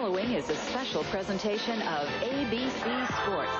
following is a special presentation of ABC Sports.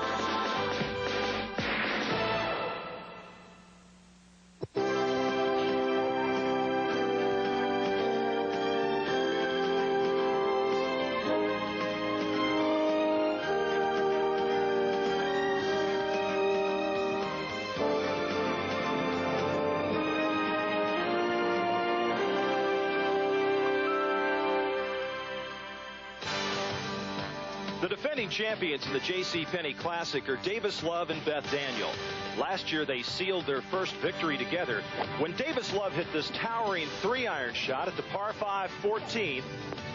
The defending champions in the JCPenney Classic are Davis Love and Beth Daniel. Last year, they sealed their first victory together when Davis Love hit this towering 3-iron shot at the par 5 14th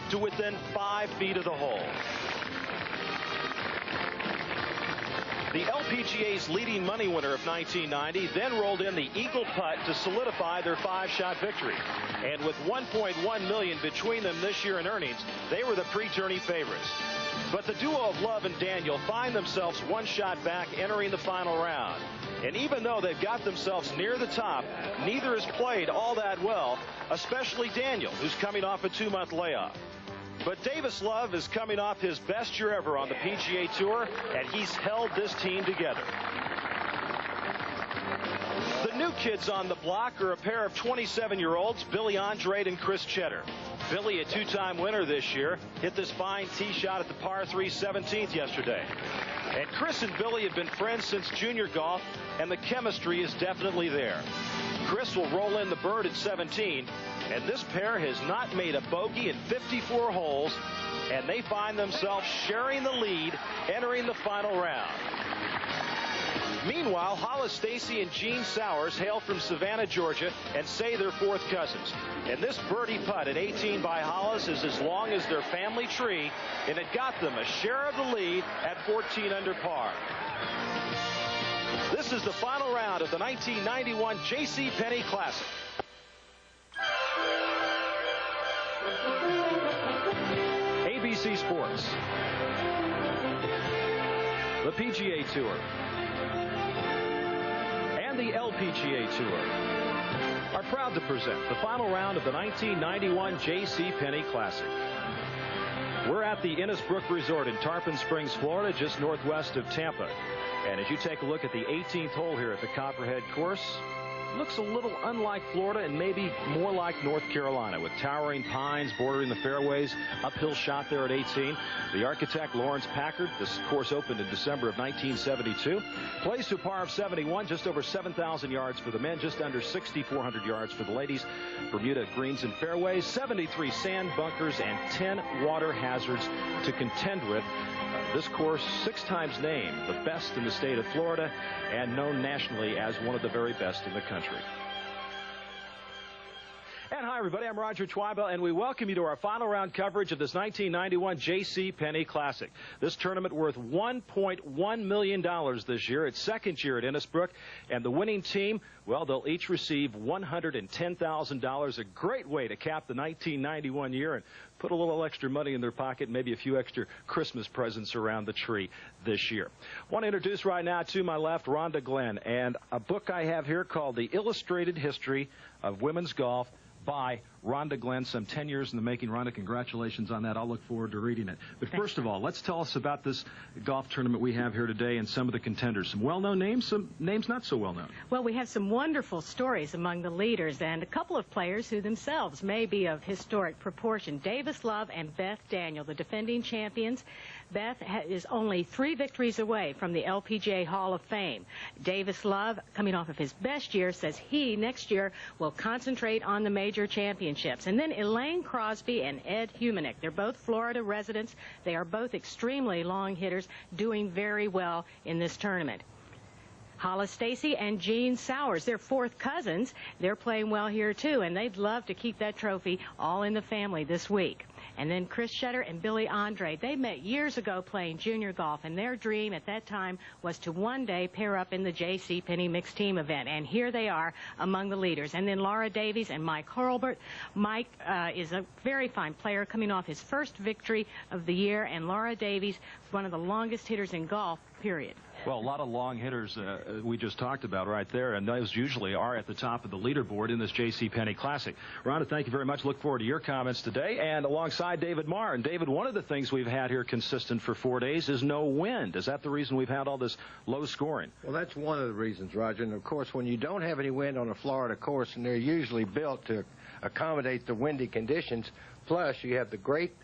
to within 5 feet of the hole. The LPGA's leading money winner of 1990 then rolled in the eagle putt to solidify their 5-shot victory. And with $1.1 million between them this year in earnings, they were the pre-tourney favorites. But the duo of Love and Daniel find themselves 1 shot back entering the final round. And even though they've got themselves near the top, neither has played all that well, especially Daniel, who's coming off a 2-month layoff. But Davis Love is coming off his best year ever on the PGA Tour, and he's held this team together. The new kids on the block are a pair of 27-year-olds, Billy Andrade and Chris Cheddar. Billy, a 2-time winner this year, hit this fine tee shot at the par 3 17th yesterday. And Chris and Billy have been friends since junior golf, and the chemistry is definitely there. Chris will roll in the bird at 17, and this pair has not made a bogey in 54 holes, and they find themselves sharing the lead entering the final round. Meanwhile, Hollis Stacy and Gene Sowers hail from Savannah, Georgia, and say they're fourth cousins. And this birdie putt at 18 by Hollis is as long as their family tree, and it got them a share of the lead at 14 under par. This is the final round of the 1991 JCPenney Classic. ABC Sports, the PGA Tour, and the LPGA Tour are proud to present the final round of the 1991 JCPenney Classic. We're at the Innisbrook Resort in Tarpon Springs, Florida, just northwest of Tampa. And as you take a look at the 18th hole here at the Copperhead course, looks a little unlike Florida and maybe more like North Carolina, with towering pines bordering the fairways. Uphill shot there at 18. The architect, Lawrence Packard. This course opened in December of 1972. Plays to a par of 71, just over 7,000 yards for the men, just under 6,400 yards for the ladies. Bermuda greens and fairways, 73 sand bunkers, and 10 water hazards to contend with. This course, 6 times named the best in the state of Florida and known nationally as one of the very best in the country. And hi, everybody. I'm Roger Twibell, and we welcome you to our final round coverage of this 1991 JCPenney Classic. This tournament worth $1.1 million this year. It's second year at Innisbrook, and the winning team, well, they'll each receive $110,000, a great way to cap the 1991 year and put a little extra money in their pocket, maybe a few extra Christmas presents around the tree this year. I want to introduce right now to my left Rhonda Glenn, and a book I have here called The Illustrated History of Women's Golf by Rhonda Glenn, some 10 years in the making. Rhonda, congratulations on that. I'll look forward to reading it. But first of all, let's tell us about this golf tournament we have here today and some of the contenders. Some well-known names, some names not so well-known. Well, we have some wonderful stories among the leaders and a couple of players who themselves may be of historic proportion. Davis Love and Beth Daniel, the defending champions. Beth is only 3 victories away from the LPGA Hall of Fame. Davis Love, coming off of his best year, says he next year will concentrate on the major championships. And then Elaine Crosby and Ed Humanick. They're both Florida residents. They are both extremely long hitters, doing very well in this tournament. Hollis Stacy and Gene Sowers, they're fourth cousins. They're playing well here, too, and they'd love to keep that trophy all in the family this week. And then Chris Cheddar and Billy Andrade. They met years ago playing junior golf, and their dream at that time was to one day pair up in the JCPenney mixed team event. And here they are among the leaders. And then Laura Davies and Mike Hurlbert. Mike is a very fine player coming off his first victory of the year, and Laura Davies is one of the longest hitters in golf, period. Well, a lot of long hitters we just talked about right there, and those usually are at the top of the leaderboard in this JCPenney Classic. Rhonda, thank you very much. Look forward to your comments today. And alongside David Marr. And David, one of the things we've had here consistent for 4 days is no wind. Is that the reason we've had all this low scoring? Well, that's one of the reasons, Roger. And, of course, when you don't have any wind on a Florida course, and they're usually built to accommodate the windy conditions, plus you have the great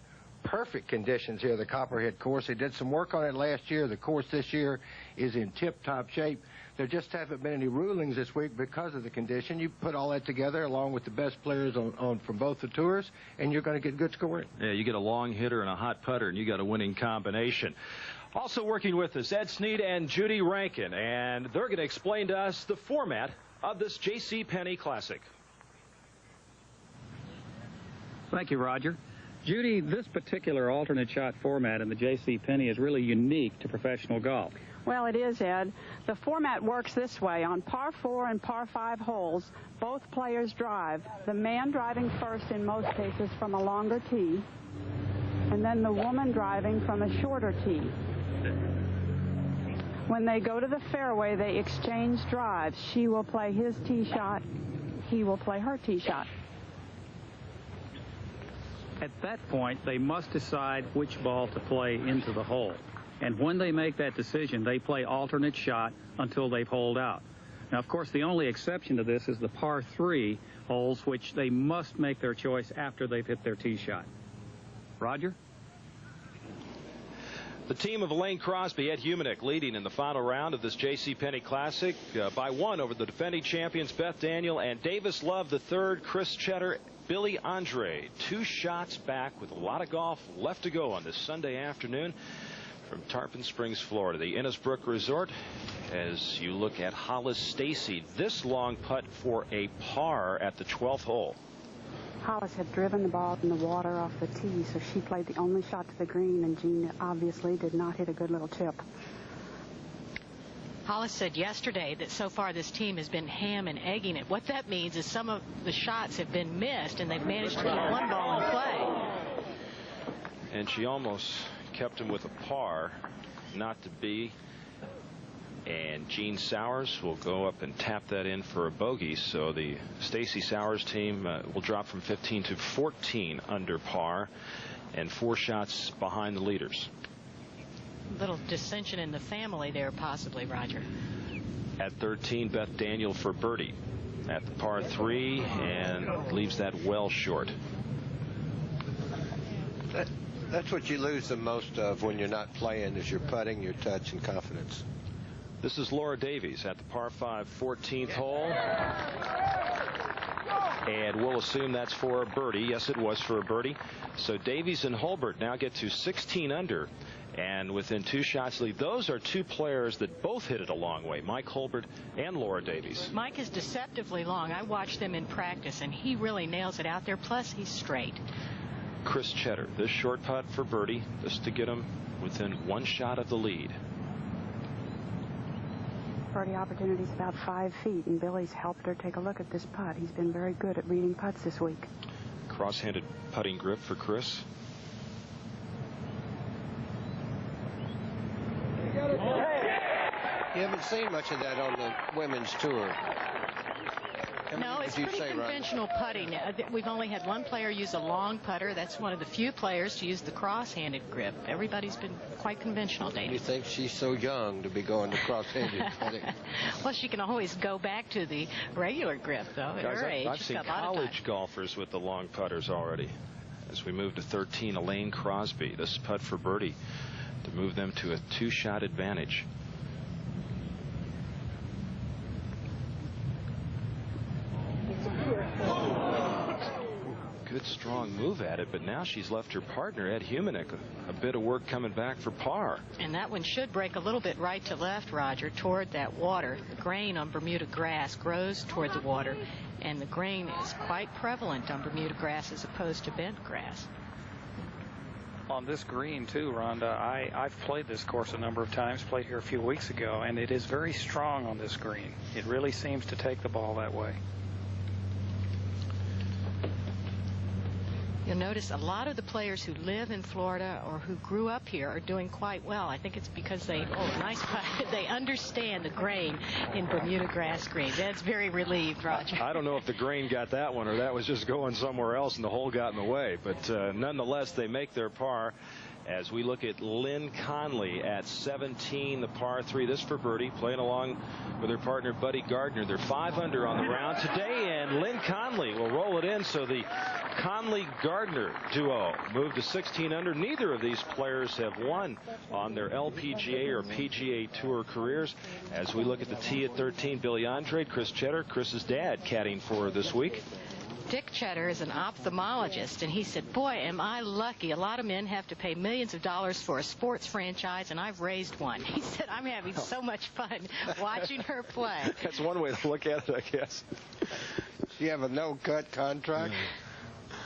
perfect conditions here, the Copperhead course. They did some work on it last year. The course this year is in tip-top shape. There just haven't been any rulings this week because of the condition. You put all that together along with the best players from both the tours, and you're going to get good scoring. Yeah, you get a long hitter and a hot putter, and you got a winning combination. Also working with us, Ed Snead and Judy Rankin, and they're going to explain to us the format of this JCPenney Classic. Thank you, Roger. Judy, this particular alternate shot format in the JCPenney is really unique to professional golf. Well, it is, Ed. The format works this way. On par 4 and par 5 holes, both players drive. The man driving first in most cases from a longer tee, and then the woman driving from a shorter tee. When they go to the fairway, they exchange drives. She will play his tee shot. He will play her tee shot. At that point, they must decide which ball to play into the hole. And when they make that decision, they play alternate shot until they've holed out. Now, of course, the only exception to this is the par 3 holes, which they must make their choice after they've hit their tee shot. Roger? The team of Elaine Crosby, Ed Humanick leading in the final round of this JCPenney Classic by 1 over the defending champions Beth Daniel and Davis Love III, Chris Cheddar, Billy Andre. 2 shots back with a lot of golf left to go on this Sunday afternoon from Tarpon Springs, Florida, the Innisbrook Resort. As you look at Hollis Stacy, this long putt for a par at the 12th hole. Hollis had driven the ball in the water off the tee, so she played the only shot to the green, and Jean obviously did not hit a good little chip. Hollis said yesterday that so far this team has been ham and egging it. What that means is some of the shots have been missed, and they've managed to keep one ball in play. And she almost kept him with a par, not to be. And Gene Sowers will go up and tap that in for a bogey. So the Stacy Sowers team will drop from 15 to 14 under par and 4 shots behind the leaders. Little dissension in the family there, possibly, Roger. At 13, Beth Daniel for birdie at the par 3 and leaves that well short. That's what you lose the most of when you're not playing, is your putting, your touch, and confidence. This is Laura Davies at the par 5 14th hole. And we'll assume that's for a birdie. Yes, it was for a birdie. So Davies and Holbert now get to 16 under. And within 2 shots lead. Those are 2 players that both hit it a long way, Mike Holbert and Laura Davies. Mike is deceptively long. I watched them in practice, and he really nails it out there. Plus, he's straight. Chris Cheddar, this short putt for birdie, just to get him within 1 shot of the lead. Birdie opportunity's about 5 feet, and Billy's helped her take a look at this putt. He's been very good at reading putts this week. Cross-handed putting grip for Chris. You haven't seen much of that on the women's tour. No, it's pretty conventional putting. We've only had 1 player use a long putter. That's one of the few players to use the cross-handed grip. Everybody's been quite conventional, Dana. You think she's so young to be going to cross-handed putting? Well, she can always go back to the regular grip, though, at her age. I've seen college golfers with the long putters already. As we move to 13, Elaine Crosby. This putt for birdie to move them to a 2-shot advantage. Good strong move at it, but now she's left her partner, Ed Humanick, a bit of work coming back for par. And that one should break a little bit right to left, Roger, toward that water. The grain on Bermuda grass grows toward the water, and the grain is quite prevalent on Bermuda grass as opposed to bent grass. On this green, too, Rhonda, I've played this course a number of times, played here a few weeks ago, and it is very strong on this green. It really seems to take the ball that way. You'll notice a lot of the players who live in Florida or who grew up here are doing quite well. I think it's because they understand the grain in Bermuda grass greens. Ed's very relieved, Roger. I don't know if the grain got that one or that was just going somewhere else and the hole got in the way, but nonetheless, they make their par. As we look at Lynn Conley at 17, the par 3. This for birdie, playing along with her partner Buddy Gardner. They're 5 under on the round today, and Lynn Conley will roll it in. So the Conley-Gardner duo moved to 16 under. Neither of these players have won on their LPGA or PGA Tour careers. As we look at the tee at 13, Billy Andrade, Chris Cheddar, Chris's dad, caddying for her this week. Dick Cheddar is an ophthalmologist, and he said, boy, am I lucky. A lot of men have to pay millions of dollars for a sports franchise, and I've raised one. He said, I'm having so much fun watching her play. That's one way to look at it, I guess. You have a no-cut contract?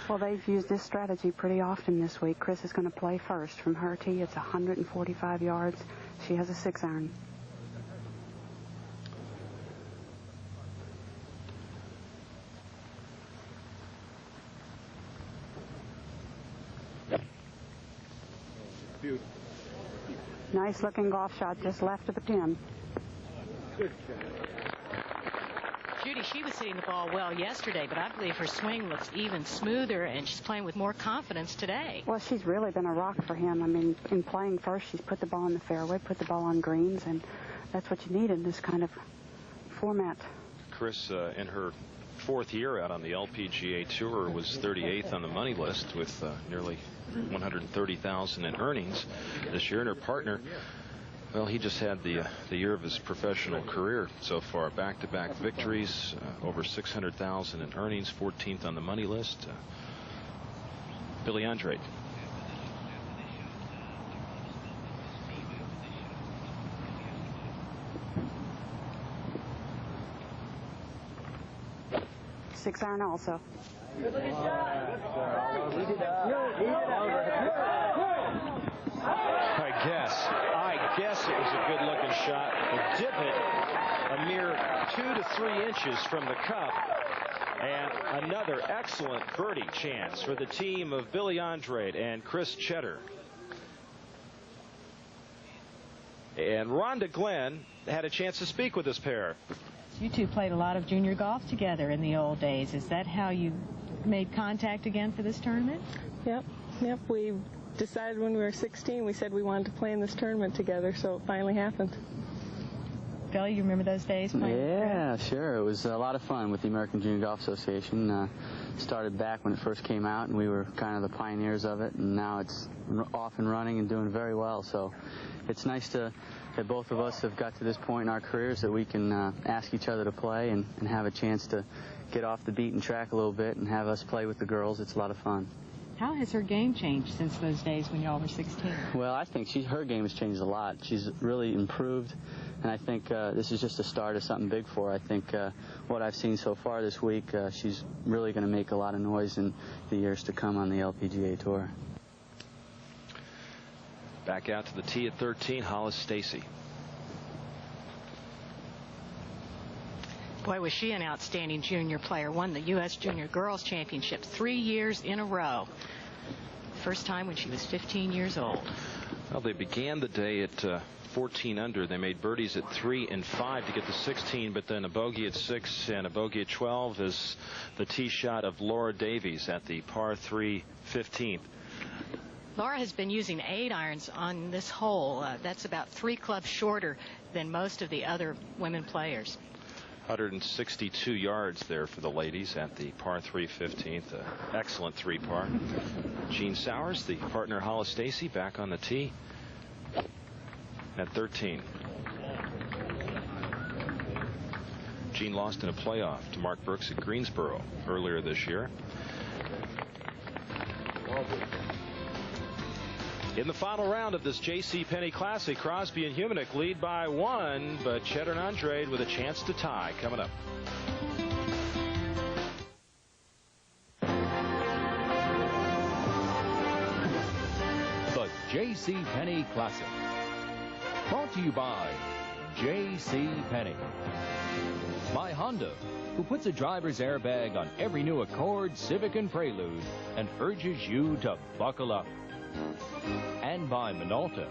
Well, they've used this strategy pretty often this week. Chris is going to play first. From her tee, it's 145 yards. She has a 6-iron. Nice looking golf shot just left of the pin. Judy, she was hitting the ball well yesterday, but I believe her swing looks even smoother, and she's playing with more confidence today. Well, she's really been a rock for him. I mean, in playing first, she's put the ball in the fairway, put the ball on greens, and that's what you need in this kind of format. Chris, in her 4th year out on the LPGA Tour, was 38th on the money list with nearly $130,000 in earnings this year. And her partner, well, he just had the year of his professional career so far. Back-to-back victories, over $600,000 in earnings, 14th on the money list. Billy Andrade. Six-iron also. I guess it was a good-looking shot. A divot, a mere 2 to 3 inches from the cup, and another excellent birdie chance for the team of Billy Andrade and Chris Cheddar. And Rhonda Glenn had a chance to speak with this pair. You two played a lot of junior golf together in the old days. Is that how you made contact again for this tournament? Yep. We decided when we were 16, we said we wanted to play in this tournament together, so it finally happened. Billy, you remember those days playing? Yeah, sure. It was a lot of fun with the American Junior Golf Association. Started back when it first came out, and we were kind of the pioneers of it, and now it's off and running and doing very well. So it's nice that both of us have got to this point in our careers that we can ask each other to play and have a chance to get off the beaten track a little bit and have us play with the girls. It's a lot of fun. How has her game changed since those days when y'all were 16? Well, I think her game has changed a lot. She's really improved, and I think this is just the start of something big for her. I think what I've seen so far this week, she's really going to make a lot of noise in the years to come on the LPGA Tour. Back out to the tee at 13, Hollis Stacy. Boy, was she an outstanding junior player. Won the U.S. Junior Girls Championship 3 years in a row. First time when she was 15 years old. Well, they began the day at 14 under. They made birdies at 3 and 5 to get to 16, but then a bogey at 6 and a bogey at 12 is the tee shot of Laura Davies at the par 3 15th. Laura has been using 8 irons on this hole. That's about 3 clubs shorter than most of the other women players. 162 yards there for the ladies at the par 3 15th. Excellent 3-par. Jean Sowers, the partner Hollis Stacy, back on the tee at 13. Jean lost in a playoff to Mark Brooks at Greensboro earlier this year. In the final round of this JCPenney Classic, Crosby and Humanick lead by 1, but Cheddar and Andrade with a chance to tie coming up. The JCPenney Classic. Brought to you by JCPenney. By Honda. who puts a driver's airbag on every new Accord, Civic, and Prelude and urges you to buckle up. And by Minolta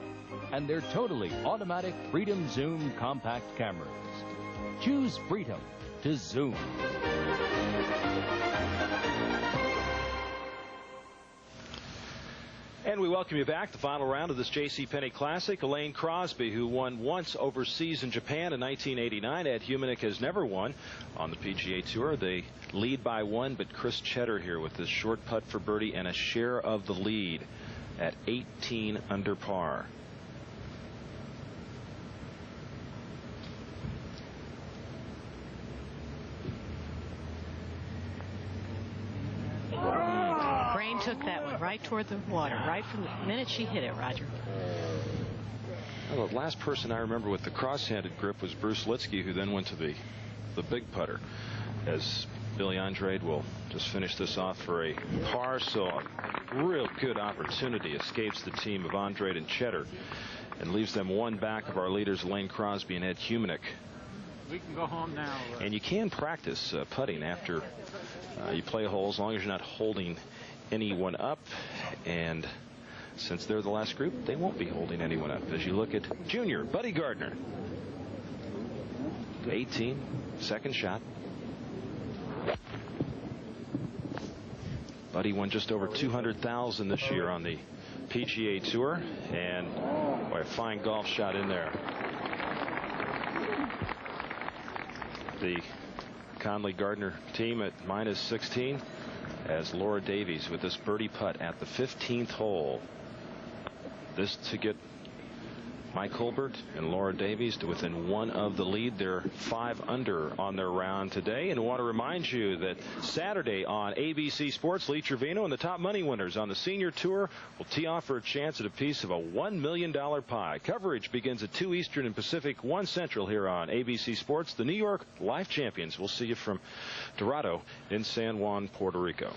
and their totally automatic Freedom Zoom compact cameras. Choose freedom to zoom. And we welcome you back. The final round of this JCPenney Classic. Elaine Crosby, who won once overseas in Japan in 1989. Ed Humanik has never won on the PGA Tour. They lead by one, but Chris Cheddar here with this short putt for birdie and a share of the lead at 18 under par. Took that one right toward the water, right from the minute she hit it, Roger. Well, the last person I remember with the cross-handed grip was Bruce Litsky, who then went to the big putter, as Billy Andrade will just finish this off for a par. So a real good opportunity escapes the team of Andrade and Cheddar and leaves them one back of our leaders, Elaine Crosby and Ed Humanik. We can go home now. And you can practice putting after you play a hole, as long as you're not holding anyone up, and since they're the last group, they won't be holding anyone up. As you look at junior Buddy Gardner, 18, second shot. Buddy won just over $200,000 this year on the PGA Tour, and boy, a fine golf shot in there. The Conley Gardner team at minus 16. As Laura Davies with this birdie putt at the 15th hole. This to get Mike Hulbert and Laura Davies to within one of the lead. They're 5 under on their round today. And I want to remind you that Saturday on ABC Sports, Lee Trevino and the top money winners on the Senior Tour will tee off for a chance at a piece of a $1 million pie. Coverage begins at 2 Eastern and Pacific, 1 Central here on ABC Sports. The New York Life Champions. We'll see you from Dorado in San Juan, Puerto Rico.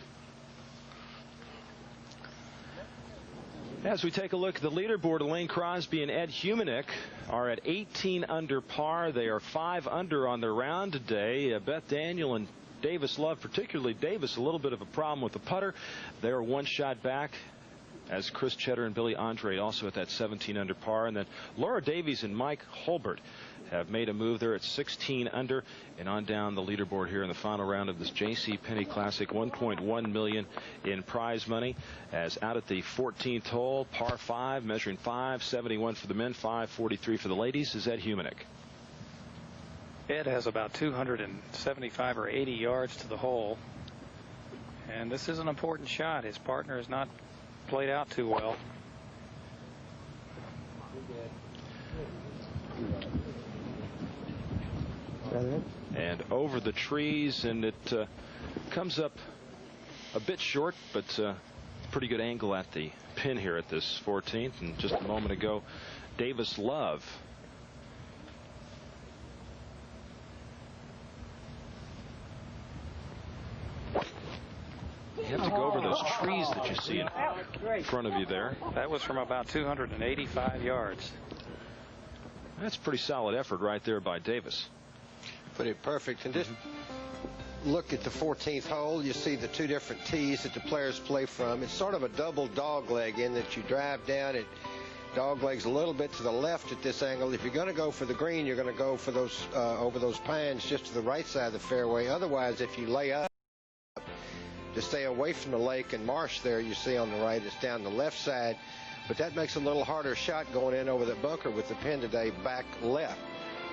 As we take a look at the leaderboard, Elaine Crosby and Ed Humanik are at 18 under par. They are 5 under on their round today. Beth Daniel and Davis Love, particularly Davis, a little bit of a problem with the putter. They're 1 shot back, as Chris Cheddar and Billy Andrade also at that 17 under par. And then Laura Davies and Mike Hulbert have made a move there at 16 under and on down the leaderboard here in the final round of this JCPenney Classic. $1.1 million in prize money, as out at the 14th hole, par 5, measuring 571 for the men, 543 for the ladies, is Ed Humanik. Ed has about 275 or 80 yards to the hole, and this is an important shot. His partner has not played out too well. And over the trees, and it comes up a bit short, but pretty good angle at the pin here at this 14th. And just a moment ago, Davis Love you have to go over those trees that you see in front of you there. That was from about 285 yards. That's a pretty solid effort right there by Davis. Put it perfect. And just look at the 14th hole. You see the 2 different tees that the players play from. It's sort of a double dog leg in that you drive down it. Dog legs a little bit to the left at this angle. If you're going to go for the green, you're going to go for those over those pines just to the right side of the fairway. Otherwise, if you lay up to stay away from the lake and marsh there, you see on the right, it's down the left side. But that makes a little harder shot going in over the bunker with the pin today back left.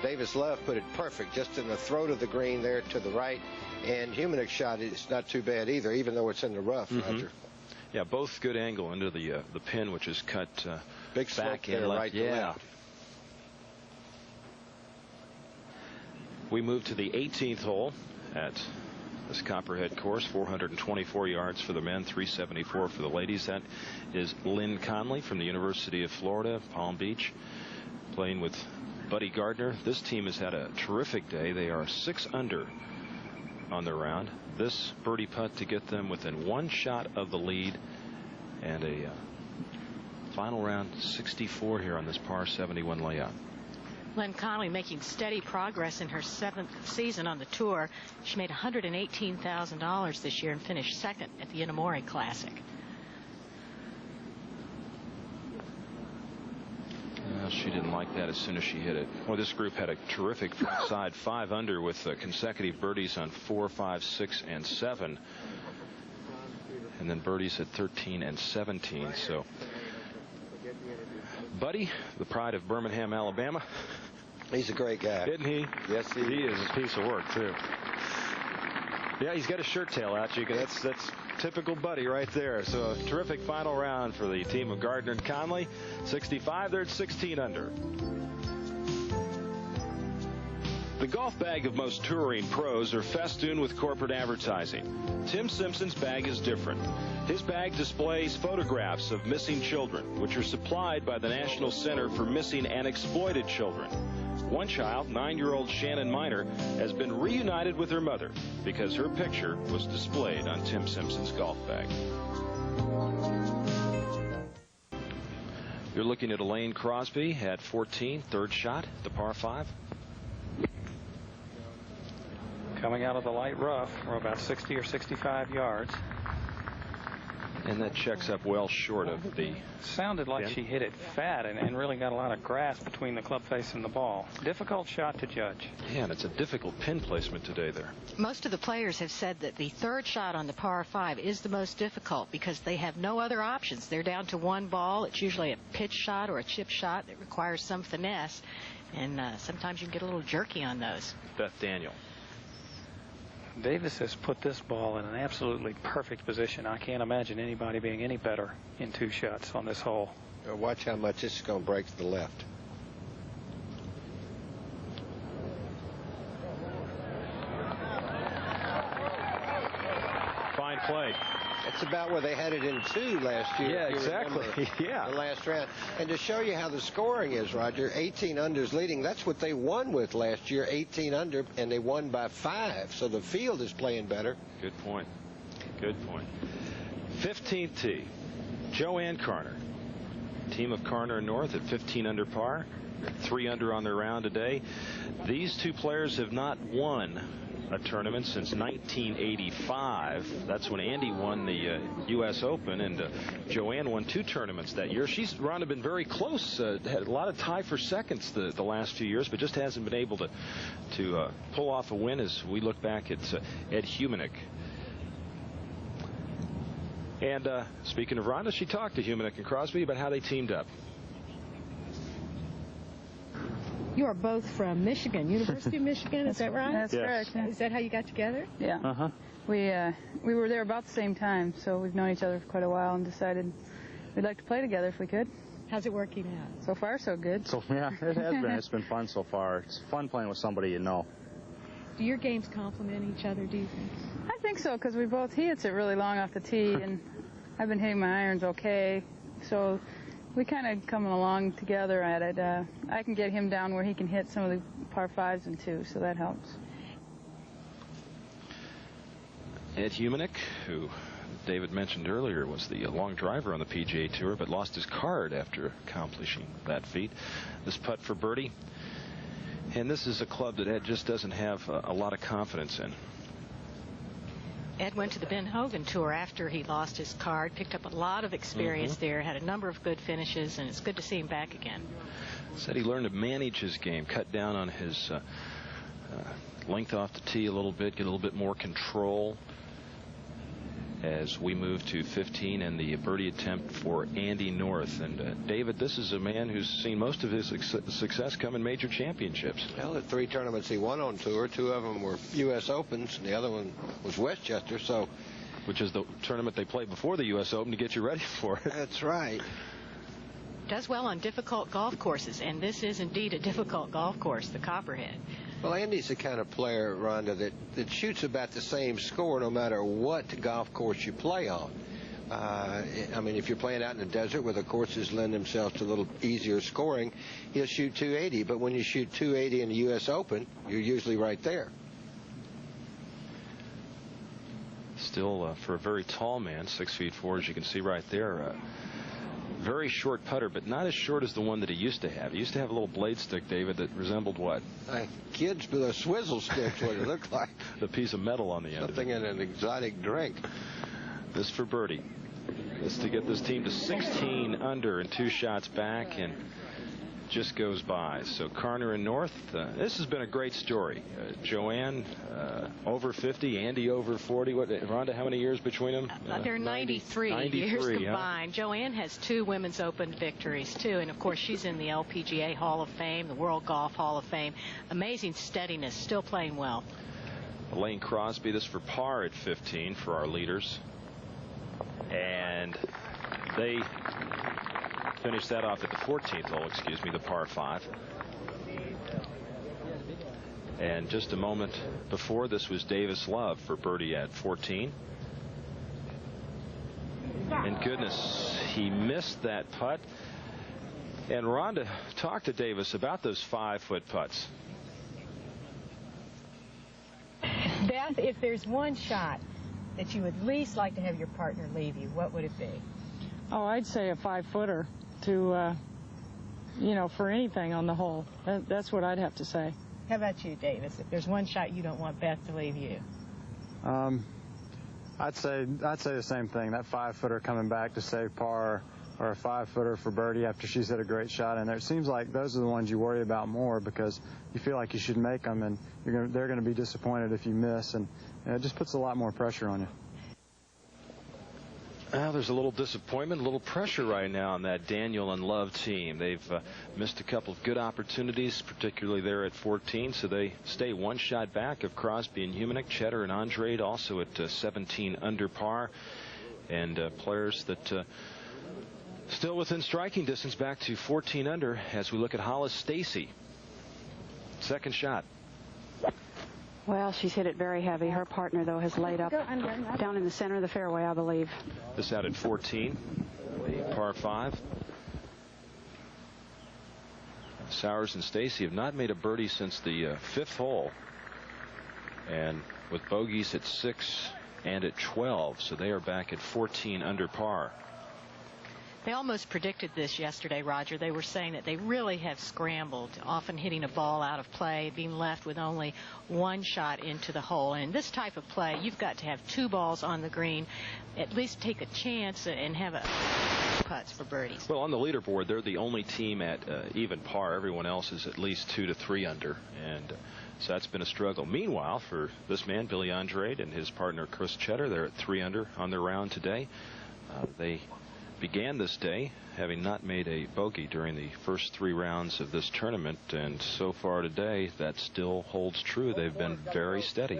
Davis Love put it perfect just in the throat of the green there to the right. And Humanik's shot is not too bad either, even though it's in the rough, Roger. Yeah, both good angle into the pin, which is cut big back there, and left. right to left. We move to the 18th hole at this Copperhead course. 424 yards for the men, 374 for the ladies. That is Lynn Conley from the University of Florida, Palm Beach, playing with Buddy Gardner. This team has had a terrific day. They are 6 under on their round. This birdie putt to get them within 1 shot of the lead, and a final round 64 here on this par 71 layout. Glenn Conley making steady progress in her 7th season on the tour. She made $118,000 this year and finished second at the Innisbrook Classic. Well, she didn't like that as soon as she hit it. Well, this group had a terrific front side, 5 under with consecutive birdies on 4, 5, 6, and 7. And then birdies at 13 and 17. So, Buddy, the pride of Birmingham, Alabama. He's a great guy. Isn't he? Yes, he is a piece of work, too. Yeah, he's got a shirt tail out. That's typical Buddy right there. So a terrific final round for the team of Gardner and Conley. 65, they're at 16 under. The golf bag of most touring pros are festooned with corporate advertising. Tim Simpson's bag is different. His bag displays photographs of missing children, which are supplied by the National Center for Missing and Exploited Children. One child, 9-year-old Shannon Miner, has been reunited with her mother because her picture was displayed on Tim Simpson's golf bag. You're looking at Elaine Crosby at 14, third shot, the par 5. Coming out of the light rough, we're about 60 or 65 yards. And that checks up well short of the... Sounded like she hit it fat and really got a lot of grass between the club face and the ball. Difficult shot to judge. Yeah, and it's a difficult pin placement today there. Most of the players have said that the third shot on the par 5 is the most difficult because they have no other options. They're down to one ball. It's usually a pitch shot or a chip shot that requires some finesse. And sometimes you can get a little jerky on those. Beth Daniel. Davis has put this ball in an absolutely perfect position. I can't imagine anybody being any better in 2 shots on this hole. Watch how much this is going to break to the left. Fine play. That's about where they had it in 2 last year. Yeah, exactly. Yeah. The last round. And to show you how the scoring is, Roger, 18 under's leading. That's what they won with last year, 18 under, and they won by 5. So the field is playing better. Good point. Good point. 15th tee, Joanne Carner. Team of Carner and North at 15 under par. 3 under on their round today. These 2 players have not won a tournament since 1985. That's when Andy won the U.S. Open, and Joanne won 2 tournaments that year. Rhonda, been very close. Had a lot of tie for seconds the last few years, but just hasn't been able to pull off a win as we look back at Ed Humanick. And speaking of Rhonda, she talked to Humanick and Crosby about how they teamed up. You are both from Michigan, University of Michigan, is that right? That's correct. Yeah. Is that how you got together? Yeah. Uh-huh. We were there about the same time, so we've known each other for quite a while and decided we'd like to play together if we could. How's it working out? So far, so good. So, yeah, it has been. It's been fun so far. It's fun playing with somebody you know. Do your games complement each other, do you think? I think so, because he hits it really long off the tee, and I've been hitting my irons okay, so we kind of coming along together at it. I can get him down where he can hit some of the par 5s and 2s, so that helps. Ed Humanick, who David mentioned earlier was the long driver on the PGA Tour, but lost his card after accomplishing that feat. This putt for birdie. And this is a club that Ed just doesn't have a lot of confidence in. Ed went to the Ben Hogan Tour after he lost his card, picked up a lot of experience there, had a number of good finishes, and it's good to see him back again. Said he learned to manage his game, cut down on his length off the tee a little bit, get a little bit more control as we move to 15 and the birdie attempt for Andy North. And David, this is a man who's seen most of his success come in major championships. Well, the 3 tournaments he won on tour, 2 of them were U.S. Opens, and the other one was Westchester. So, which is the tournament they play before the U.S. Open to get you ready for it. That's right. Does well on difficult golf courses, and this is indeed a difficult golf course, the Copperhead. Well, Andy's the kind of player, Rhonda, that shoots about the same score no matter what golf course you play on. I mean, if you're playing out in the desert where the courses lend themselves to a little easier scoring, he'll shoot 280. But when you shoot 280 in the U.S. Open, you're usually right there. Still, for a very tall man, 6'4", as you can see right there, very short putter, but not as short as the one that he used to have. He used to have a little blade stick, David, that resembled what? Kids with a swizzle stick, what it looked like. The piece of metal on the end. Something in an exotic drink. This for birdie. This to get this team to 16 under and 2 shots back, and just goes by. So Carner and North, this has been a great story. Joanne over 50, Andy over 40. What, Rhonda, how many years between them? They're 93 years combined. Huh? Joanne has 2 Women's Open victories, too. And, of course, she's in the LPGA Hall of Fame, the World Golf Hall of Fame. Amazing steadiness, still playing well. Elaine Crosby, this for par at 15 for our leaders. And they finished that off at the 14th hole, the par 5. And just a moment before, this was Davis Love for birdie at 14. And goodness, he missed that putt. And Rhonda, talked to Davis about those 5-foot putts. Beth, if there's one shot that you would least like to have your partner leave you, what would it be? Oh, I'd say a 5-footer to, for anything on the hole. That's what I'd have to say. How about you, Davis? If there's one shot you don't want Beth to leave you? I'd say the same thing. That 5-footer coming back to save par, or a 5-footer for birdie after she's hit a great shot in there. It seems like those are the ones you worry about more because you feel like you should make them, and they're going to be disappointed if you miss, and it just puts a lot more pressure on you. Well, there's a little disappointment, a little pressure right now on that Daniel and Love team. They've missed a couple of good opportunities, particularly there at 14, so they stay 1 shot back of Crosby and Humanick. Cheddar and Andrade also at 17 under par. And players that still within striking distance back to 14 under as we look at Hollis Stacy. Second shot. Well, she's hit it very heavy. Her partner, though, has laid up down in the center of the fairway, I believe. This out at 14, the par 5. Sowers and Stacy have not made a birdie since the 5th hole. And with bogeys at 6 and at 12, so they are back at 14 under par. They almost predicted this yesterday, Roger. They were saying that they really have scrambled, often hitting a ball out of play, being left with only 1 shot into the hole. And in this type of play, you've got to have 2 balls on the green, at least take a chance and have putts for birdies. Well, on the leaderboard, they're the only team at even par. Everyone else is at least 2 to 3 under. And so that's been a struggle. Meanwhile, for this man, Billy Andrade, and his partner, Chris Cheddar, they're at 3 under on their round today. They began this day having not made a bogey during the first 3 rounds of this tournament, and so far today that still holds true. They've been very steady.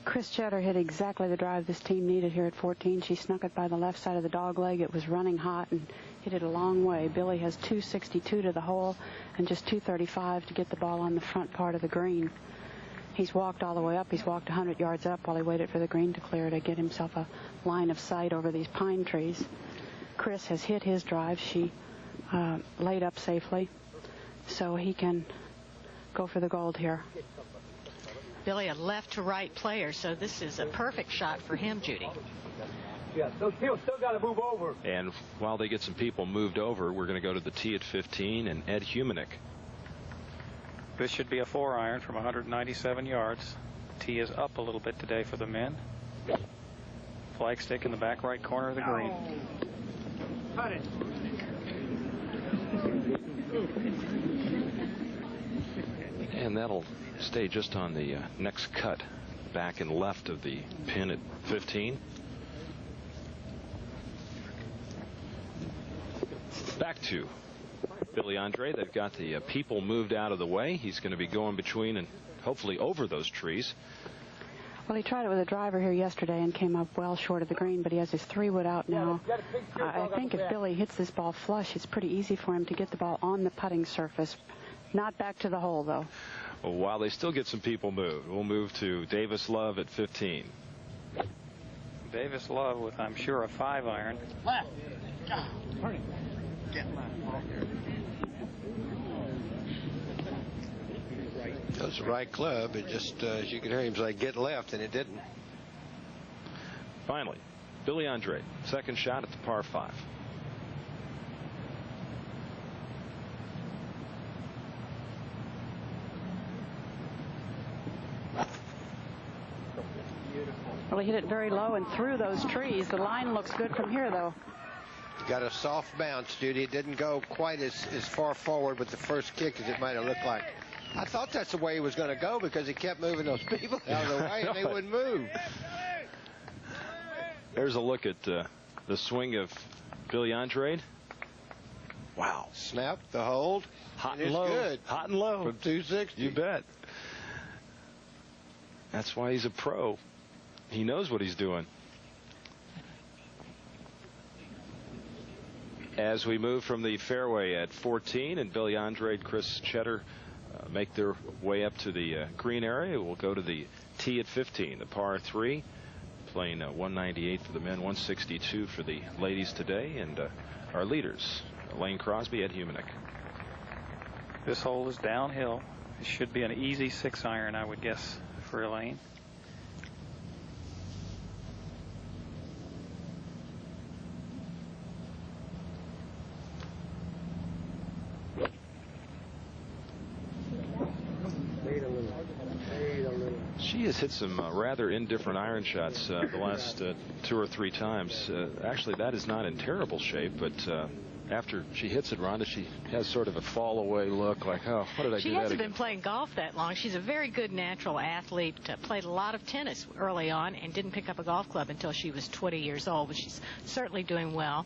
Chris Cheddar hit exactly the drive this team needed here at 14. She snuck it by the left side of the dog leg. It was running hot and hit it a long way. Billy has 262 to the hole and just 235 to get the ball on the front part of the green. He's walked all the way up. He's walked 100 yards up while he waited for the green to clear to get himself a line of sight over these pine trees. Chris has hit his drive. She laid up safely, so he can go for the gold here. Billy, a left-to-right player, so this is a perfect shot for him, Judy. Yeah, still got to move over. And while they get some people moved over, we're going to go to the tee at 15 and Ed Humanick. This should be a 4-iron from 197 yards. Tee is up a little bit today for the men. Flag stick in the back right corner of the green. And that'll stay just on the next cut, back and left of the pin at 15. Back to Billy Andrade. They've got the people moved out of the way. He's going to be going between and hopefully over those trees. Well, he tried it with a driver here yesterday and came up well short of the green, but he has his 3-wood out now. I think if Billy hits this ball flush, it's pretty easy for him to get the ball on the putting surface. Not back to the hole, though. Well, while they still get some people moved, we'll move to Davis Love at 15. Davis Love with, I'm sure, a 5-iron. Left. That was the right club. It just, as you can hear him say, get left, and it didn't. Finally, Billy Andrade, second shot at the par 5. actually hit it very low and through those trees. The line looks good from here, though. Got a soft bounce, Judy. It didn't go quite as far forward with the first kick as it might have looked like. I thought that's the way he was going to go because he kept moving those people out of the way and they wouldn't move. There's a look at the swing of Billy Andrade. Wow. Snap, the hold. Hot and low. Good. Hot and low. From 260. You bet. That's why he's a pro. He knows what he's doing. As we move from the fairway at 14, and Billy Andrade, Chris Cheddar make their way up to the green area, we'll go to the tee at 15, the par 3, playing 198 for the men, 162 for the ladies today, and our leaders, Elaine Crosby, Ed Humanick. This hole is downhill. It should be an easy 6-iron, I would guess, for Elaine. She has hit some rather indifferent iron shots the last 2 or 3 times. Actually, that is not in terrible shape, but after she hits it, Rhonda, she has sort of a fall away look like, oh, what did I do that again? She hasn't been playing golf that long. She's a very good natural athlete, played a lot of tennis early on and didn't pick up a golf club until she was 20 years old, but she's certainly doing well.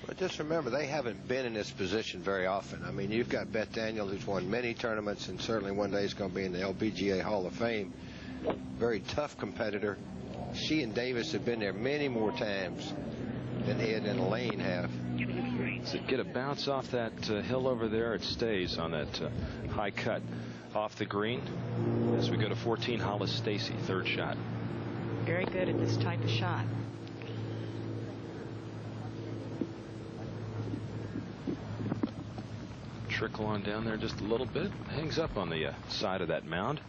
But just remember, they haven't been in this position very often. I mean, you've got Beth Daniel, who's won many tournaments, and certainly one day is going to be in the LPGA Hall of Fame. Very tough competitor. She and Davis have been there many more times than Ed and Elaine have. So get a bounce off that hill over there. It stays on that high cut off the green. As we go to 14, Hollis Stacy, third shot. Very good at this type of shot. Trickle on down there just a little bit. Hangs up on the side of that mound.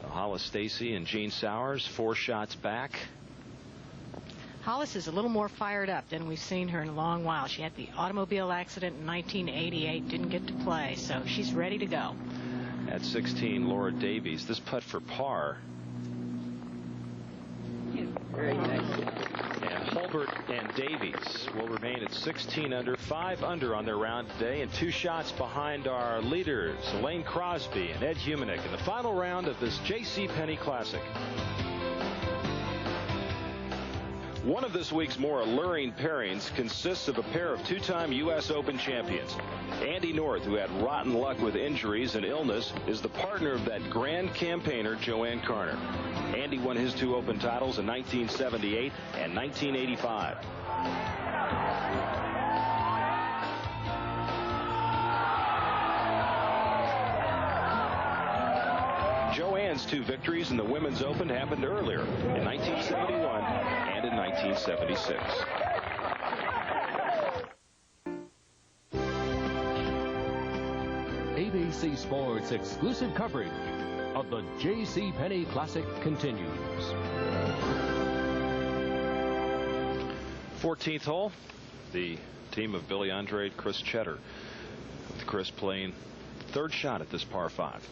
Hollis Stacy and Gene Sowers, 4 shots back. Hollis is a little more fired up than we've seen her in a long while. She had the automobile accident in 1988, didn't get to play, so she's ready to go. At 16, Laura Davies. This putt for par. And Holbert and Davies will remain at 16 under, 5 under on their round today, and 2 shots behind our leaders, Elaine Crosby and Ed Humanick, in the final round of this JCPenney Classic. One of this week's more alluring pairings consists of a pair of 2-time U.S. Open champions. Andy North, who had rotten luck with injuries and illness, is the partner of that grand campaigner, Joanne Carner. Andy won his 2 Open titles in 1978 and 1985. Joanne's 2 victories in the Women's Open happened earlier in 1971 and in 1976. ABC Sports exclusive coverage of the JCPenney Classic continues. 14th hole, the team of Billy Andrade, Chris Cheddar, with Chris playing third shot at this par 5.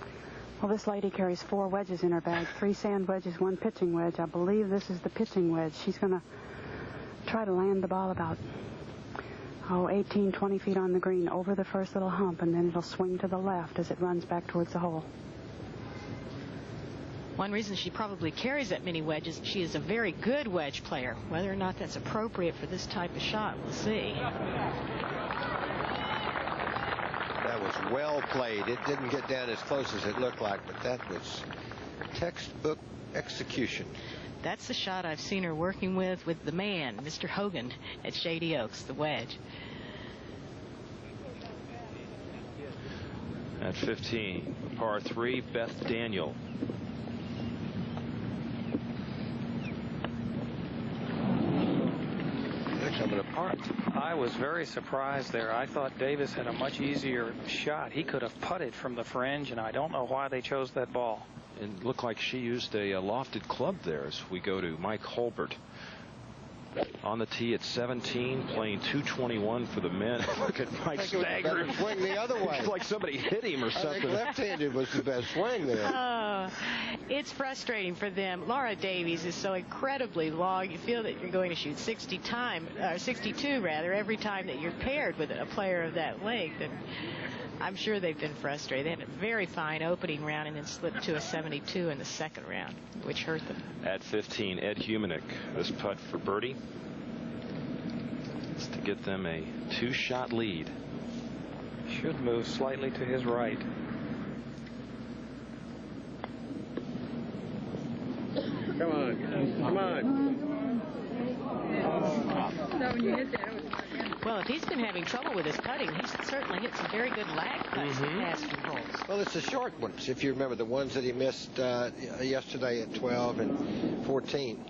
Well, this lady carries 4 wedges in her bag, 3 sand wedges, 1 pitching wedge. I believe this is the pitching wedge. She's going to try to land the ball about 18, 20 feet on the green over the first little hump, and then it'll swing to the left as it runs back towards the hole. One reason she probably carries that many wedges, she is a very good wedge player. Whether or not that's appropriate for this type of shot, we'll see. That was well played. It didn't get down as close as it looked like, but that was textbook execution. That's the shot I've seen her working with the man, Mr. Hogan, at Shady Oaks, the wedge. At 15, par 3, Beth Daniel. They're coming apart. I was very surprised there. I thought Davis had a much easier shot. He could have putted from the fringe, and I don't know why they chose that ball. It looked like she used a lofted club there as we go to Mike Holbert. On the tee at 17, playing 221 for the men. Look at Mike staggering. Swing the other way. It's like somebody hit him or something. I think left-handed was the best swing there. It's frustrating for them. Laura Davies is so incredibly long. You feel that you're going to shoot 62 every time that you're paired with a player of that length. And I'm sure they've been frustrated. They had a very fine opening round and then slipped to a 72 in the second round, which hurt them. At 15, Ed Humanick, this putt for birdie. It's to get them a 2-shot lead. Should move slightly to his right. Come on. Come on. Well, if he's been having trouble with his putting, he's certainly hit some very good lag putts the past few holes. Well, it's the short ones, if you remember, the ones that he missed yesterday at 12 and 14.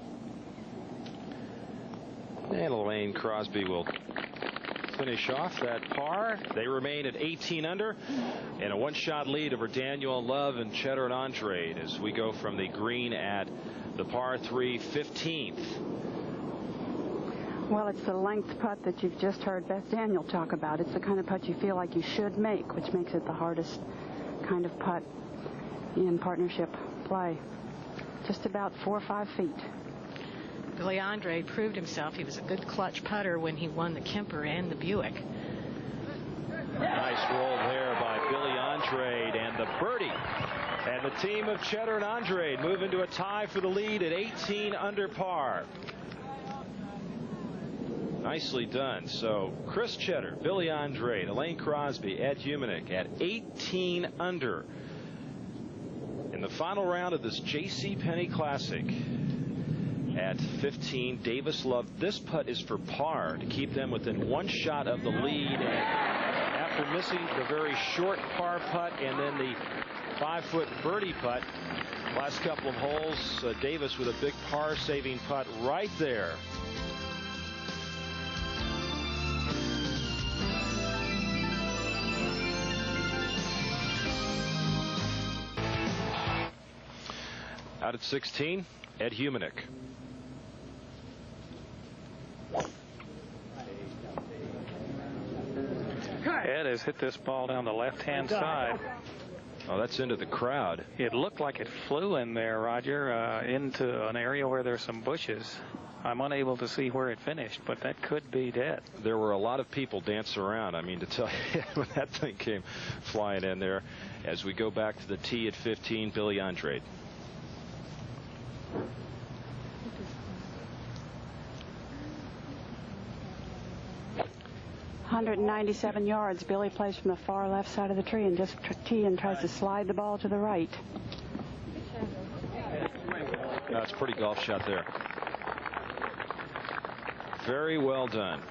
And Elaine Crosby will finish off that par. They remain at 18 under and a 1-shot lead over Daniel Love and Cheddar and Andrade as we go from the green at the par 3 15th. Well, it's the length putt that you've just heard Beth Daniel talk about. It's the kind of putt you feel like you should make, which makes it the hardest kind of putt in partnership play. Just about 4 or 5 feet. Billy Andrade proved himself. He was a good clutch putter when he won the Kemper and the Buick. Nice roll there by Billy Andrade and the birdie. And the team of Cheddar and Andrade move into a tie for the lead at 18 under par. Nicely done. So Chris Cheddar, Billy Andrade, Elaine Crosby, Ed Humanick at 18 under in the final round of this JCPenney Classic. At 15, Davis Love. This putt is for par to keep them within 1 shot of the lead. And after missing the very short par putt and then the 5-foot birdie putt, last couple of holes, Davis with a big par-saving putt right there. Out at 16, Ed Humanick. Ed has hit this ball down the left-hand side. Oh, that's into the crowd. It looked like it flew in there, Roger, into an area where there's some bushes. I'm unable to see where it finished, but that could be dead. There were a lot of people dancing around. I mean, to tell you, when that thing came flying in there. As we go back to the tee at 15, Billy Andrade. 197 yards. Billy plays from the far left side of the tree and just tries to slide the ball to the right. That's a pretty golf shot there. Very well done.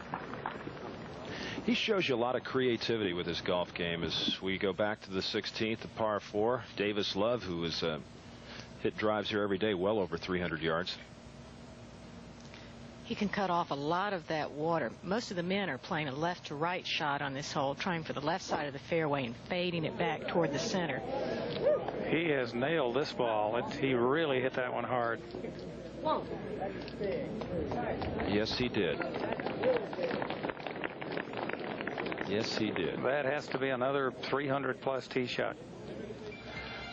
He shows you a lot of creativity with his golf game. As we go back to the 16th, the par 4, Davis Love, who has hit drives here every day, well over 300 yards. He can cut off a lot of that water. Most of the men are playing a left to right shot on this hole, trying for the left side of the fairway and fading it back toward the center. He has nailed this ball. He really hit that one hard. Yes, he did. Yes, he did. That has to be another 300-plus tee shot.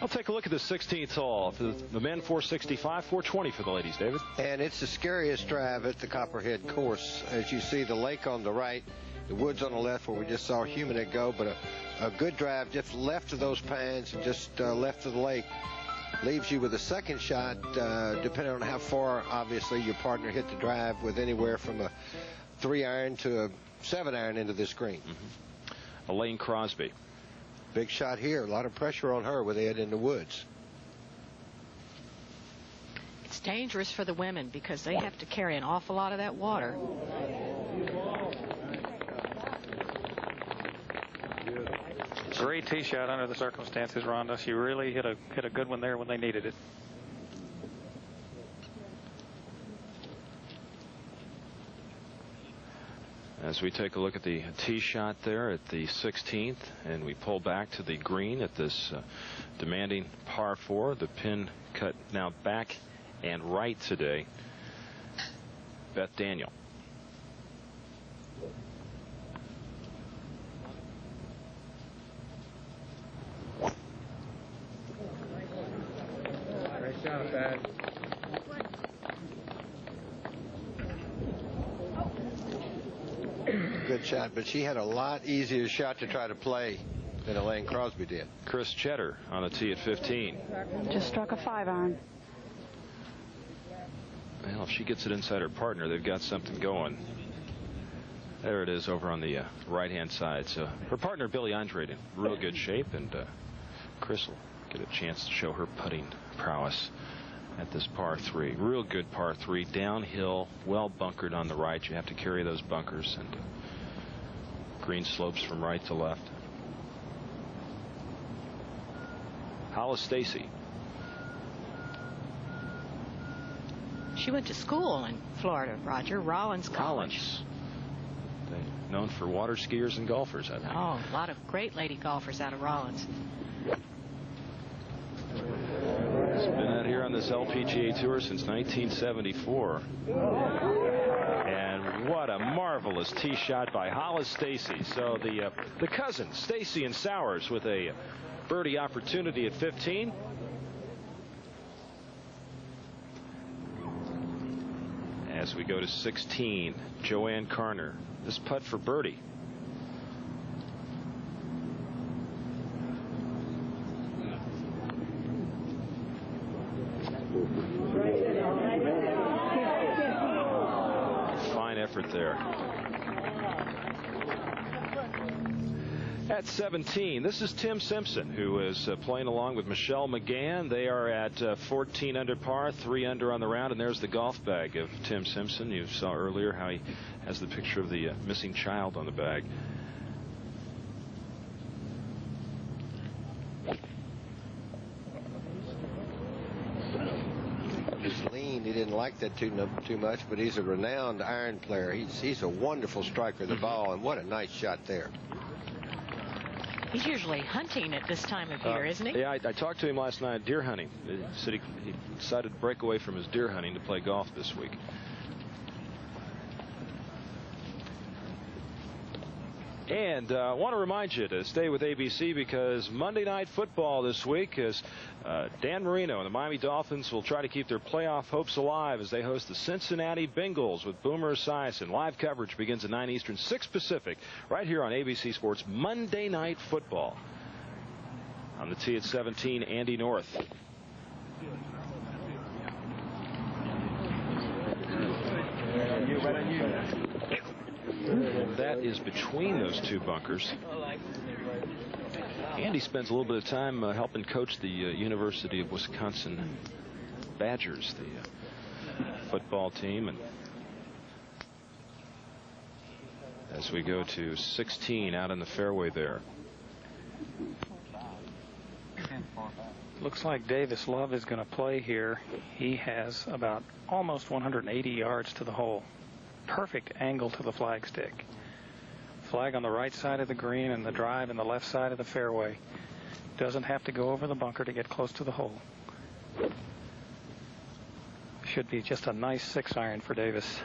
I'll take a look at the 16th hole. For the men, 465, 420 for the ladies, David. And it's the scariest drive at the Copperhead course. As you see, the lake on the right, the woods on the left where we just saw Humanick go, but a good drive just left of those pines and just left of the lake leaves you with a second shot, depending on how far, obviously, your partner hit the drive, with anywhere from a 3-iron to a 7-iron into this green. Elaine Crosby. Big shot here. A lot of pressure on her with Ed in the woods. It's dangerous for the women because they have to carry an awful lot of that water. Great tee shot under the circumstances, Rhonda. She really hit a good one there when they needed it. As we take a look at the tee shot there at the 16th, and we pull back to the green at this demanding par 4, the pin cut now back and right today. Beth Daniel. good shot, but she had a lot easier shot to try to play than Elaine Crosby did. Chris Cheddar on the tee at 15. Just struck a 5-iron. Well, if she gets it inside her partner, they've got something going. There it is over on the right-hand side. So her partner, Billy Andre, in real good shape, and Chris will get a chance to show her putting prowess at this par 3. Real good par 3, downhill, well bunkered on the right. You have to carry those bunkers, and green slopes from right to left. Hollis Stacy. She went to school in Florida, Roger. Rollins College. Known for water skiers and golfers, I think. Oh, a lot of great lady golfers out of Rollins. It's been out here on this LPGA Tour since 1974. And what a marvelous tee shot by Hollis Stacy. So the cousins, Stacy and Sowers, with a birdie opportunity at 15. As we go to 16, Joanne Carner. This putt for birdie. Fine effort there. At 17, this is Tim Simpson, who is playing along with Michelle McGann. They are at 14 under par, 3 under on the round, and there's the golf bag of Tim Simpson. You saw earlier how he has the picture of the missing child on the bag. He's lean. He didn't like that too much, but he's a renowned iron player. He's a wonderful striker of the ball, and what a nice shot there. He's usually hunting at this time of year, isn't he? Yeah, I talked to him last night, deer hunting. He said he decided to break away from his deer hunting to play golf this week. And I want to remind you to stay with ABC, because Monday Night Football this week is Dan Marino and the Miami Dolphins will try to keep their playoff hopes alive as they host the Cincinnati Bengals with Boomer Esiason. Live coverage begins at 9 Eastern, 6 Pacific, right here on ABC Sports Monday Night Football. On the tee at 17, Andy North. That is between those two bunkers. Andy spends a little bit of time helping coach the University of Wisconsin Badgers, the football team. And as we go to 16 out in the fairway there. Looks like Davis Love is going to play here. He has about almost 180 yards to the hole. Perfect angle to the flagstick. Flag on the right side of the green and the drive in the left side of the fairway. Doesn't have to go over the bunker to get close to the hole. Should be just a nice 6-iron for Davis.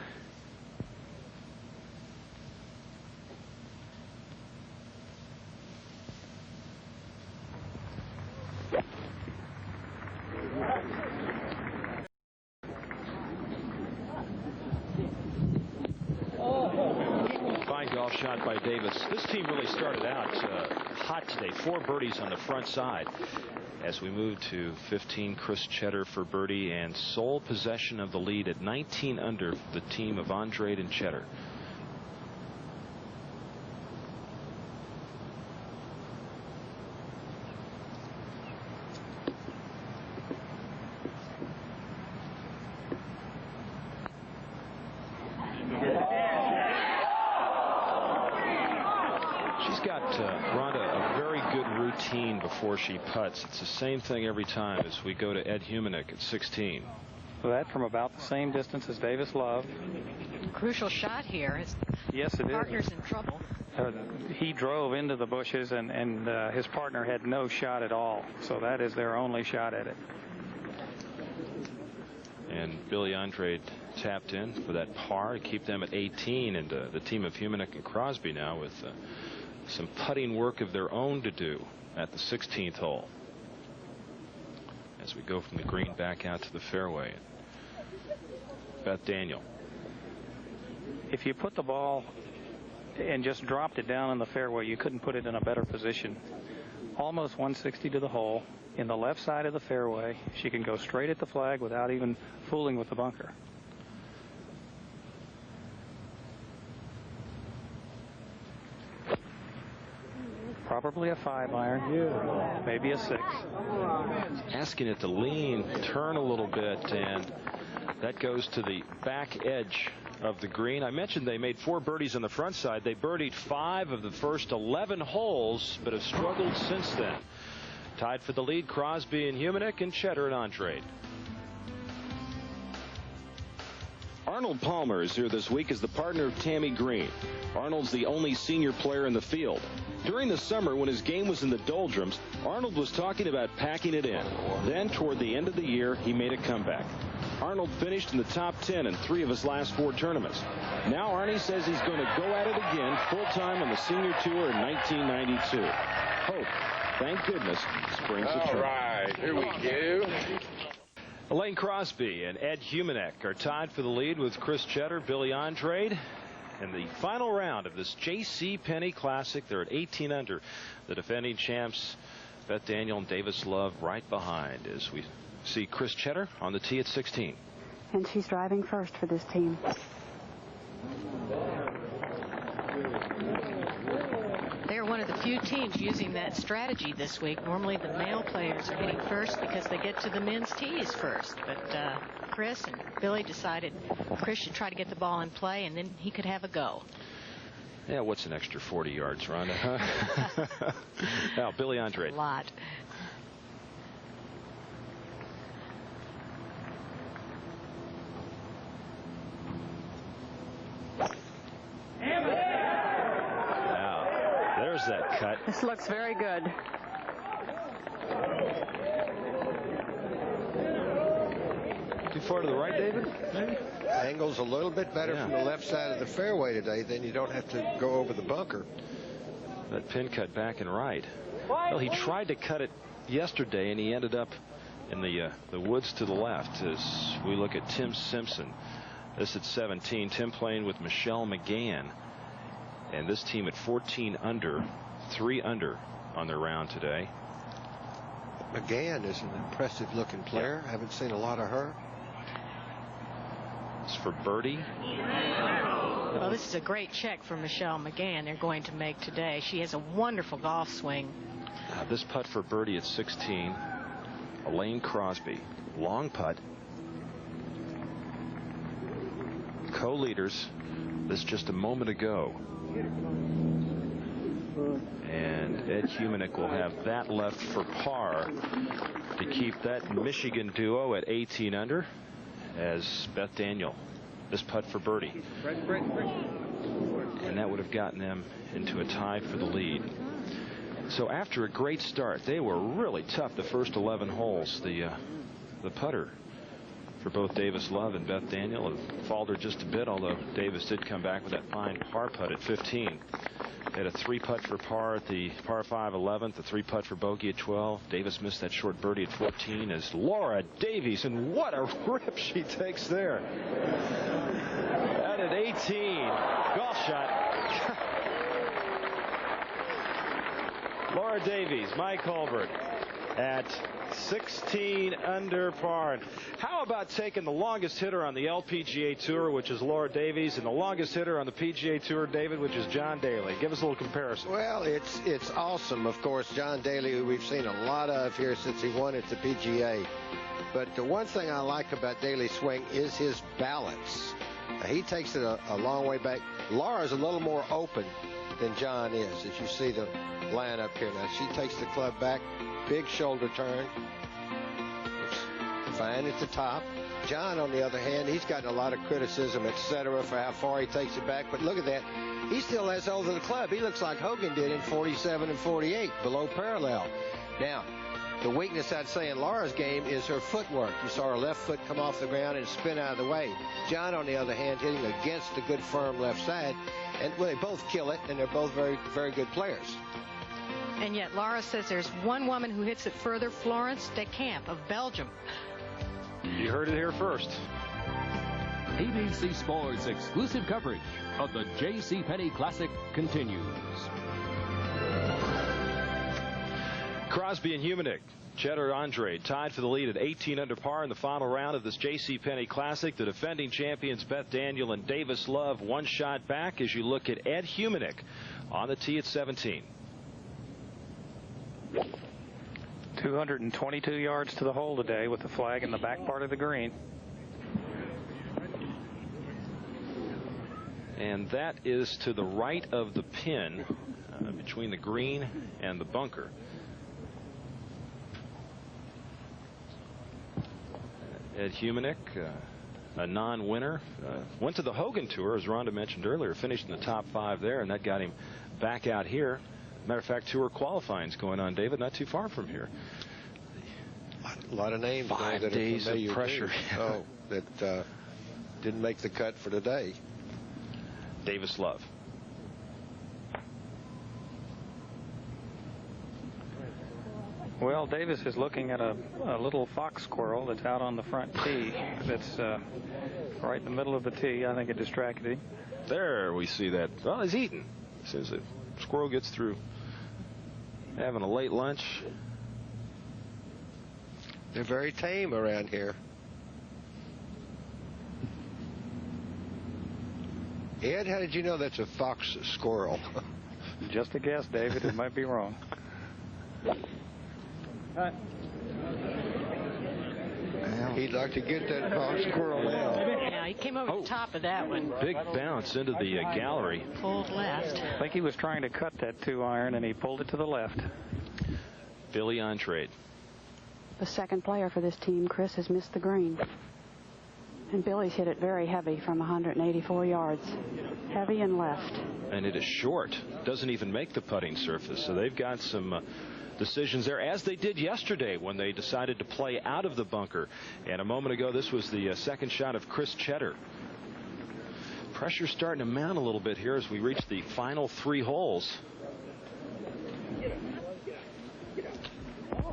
Shot by Davis. This team really started out hot today. 4 birdies on the front side. As we move to 15, Chris Cheddar for birdie and sole possession of the lead at 19 under the team of Andrade and Cheddar. Before she putts. It's the same thing every time as we go to Ed Humanick at 16. So that from about the same distance as Davis Love. Crucial shot here. His yes, it partner's is. In trouble. He drove into the bushes, and his partner had no shot at all. So that is their only shot at it. And Billy Andrade tapped in for that par to keep them at 18. And the team of Humanick and Crosby now with some putting work of their own to do at the 16th hole as we go from the green back out to the fairway. Beth Daniel. If you put the ball and just dropped it down in the fairway. You couldn't put it in a better position. Almost 160 to the hole in the left side of the fairway. She can go straight at the flag without even fooling with the bunker. Probably a 5-iron, maybe a 6. Asking it to lean, turn a little bit, and that goes to the back edge of the green. I mentioned they made 4 birdies on the front side. They birdied 5 of the first 11 holes, but have struggled since then. Tied for the lead, Crosby and Humanick, and Cheddar and Andrade. Arnold Palmer is here this week as the partner of Tammy Green. Arnold's the only senior player in the field. During the summer, when his game was in the doldrums, Arnold was talking about packing it in. Then, toward the end of the year, he made a comeback. Arnold finished in the top 10 in 3 of his last 4 tournaments. Now Arnie says he's going to go at it again full-time on the senior tour in 1992. Hope, thank goodness, springs eternal. All right, here we go. Elaine Crosby and Ed Humanick are tied for the lead with Chris Cheddar, Billy Andrade. In the final round of this JCPenney Classic, they're at 18 under. The defending champs, Beth Daniel and Davis Love, right behind as we see Chris Cheddar on the tee at 16. And she's driving first for this team. They're one of the few teams using that strategy this week. Normally the male players are hitting first because they get to the men's tees first. But Chris and Billy decided Chris should try to get the ball in play, and then he could have a go. Yeah, what's an extra 40 yards, Rhonda? Huh? Now, Billy Andrade. A lot. There's that cut. This looks very good. Too far to the right, David? Maybe? Angle's a little bit better from the left side of the fairway today. Then you don't have to go over the bunker. That pin cut back and right. Well, he tried to cut it yesterday, and he ended up in the woods to the left. As we look at Tim Simpson, this at 17. Tim playing with Michelle McGann. And this team at 14 under, 3 under on their round today. McGann is an impressive-looking player. I haven't seen a lot of her. It's for birdie. Well, this is a great check for Michelle McGann they're going to make today. She has a wonderful golf swing. This putt for birdie at 16. Elaine Crosby. Long putt. Co-leaders. This just a moment ago. And Ed Humanick will have that left for par to keep that Michigan duo at 18 under as Beth Daniel, this putt for birdie. And that would have gotten them into a tie for the lead. So after a great start, they were really tough the first 11 holes. The putter for both Davis Love and Beth Daniel have faltered just a bit, although Davis did come back with that fine par putt at 15. Had a 3-putt for par at the par 5 11th, a 3-putt for bogey at 12. Davis missed that short birdie at 14 as Laura Davies, and what a rip she takes there. That at 18. Golf shot. Laura Davies, Mike Hulbert at 16 under par. How about taking the longest hitter on the LPGA Tour, which is Laura Davies, and the longest hitter on the PGA Tour, David, which is John Daly? Give us a little comparison. Well, it's awesome. Of course, John Daly, who we've seen a lot of here since he won at the PGA. But the one thing I like about Daly's swing is his balance. He takes it a long way back. Laura's a little more open than John is, as you see the line up here. Now, she takes the club back. Big shoulder turn. Looks fine at the top. John, on the other hand, he's gotten a lot of criticism, etc., for how far he takes it back. But look at that. He still has hold of the club. He looks like Hogan did in 47 and 48, below parallel. Now, the weakness, I'd say, in Laura's game is her footwork. You saw her left foot come off the ground and spin out of the way. John, on the other hand, hitting against the good, firm left side. And well, they both kill it, and they're both very, very good players. And yet Laura says there's one woman who hits it further, Florence de Camp of Belgium. You heard it here first. ABC Sports exclusive coverage of the JCPenney Classic continues. Crosby and Humanick, Cheddar Andrade tied for the lead at 18 under par in the final round of this JCPenney Classic. The defending champions Beth Daniel and Davis Love one shot back as you look at Ed Humanick on the tee at 17. 222 yards to the hole today with the flag in the back part of the green. And that is to the right of the pin between the green and the bunker. Ed Humanick, a non-winner, went to the Hogan Tour, as Rhonda mentioned earlier, finished in the top 5 there, and that got him back out here. Matter of fact, tour qualifying is going on, David, not too far from here. A lot of names. 5 days of pressure. Oh, that didn't make the cut for today. Davis Love. Well, Davis is looking at a little fox squirrel that's out on the front tee. That's right in the middle of the tee. I think it distracted him. There we see that. Well, he's eating. As soon as the squirrel gets through having a late lunch. They're very tame around here. Ed, how did you know that's a fox squirrel? Just a guess, David. It might be wrong. He'd like to get that fox squirrel out. Yeah, he came over the top of that one. Big bounce into the gallery. Pulled left. I think he was trying to cut that 2-iron, and he pulled it to the left. Billy Andrade. The second player for this team, Chris, has missed the green. And Billy's hit it very heavy from 184 yards. Heavy and left. And it is short. Doesn't even make the putting surface. So they've got some decisions there, as they did yesterday when they decided to play out of the bunker. And a moment ago, this was the second shot of Chris Cheddar. Pressure starting to mount a little bit here as we reach the final 3 holes.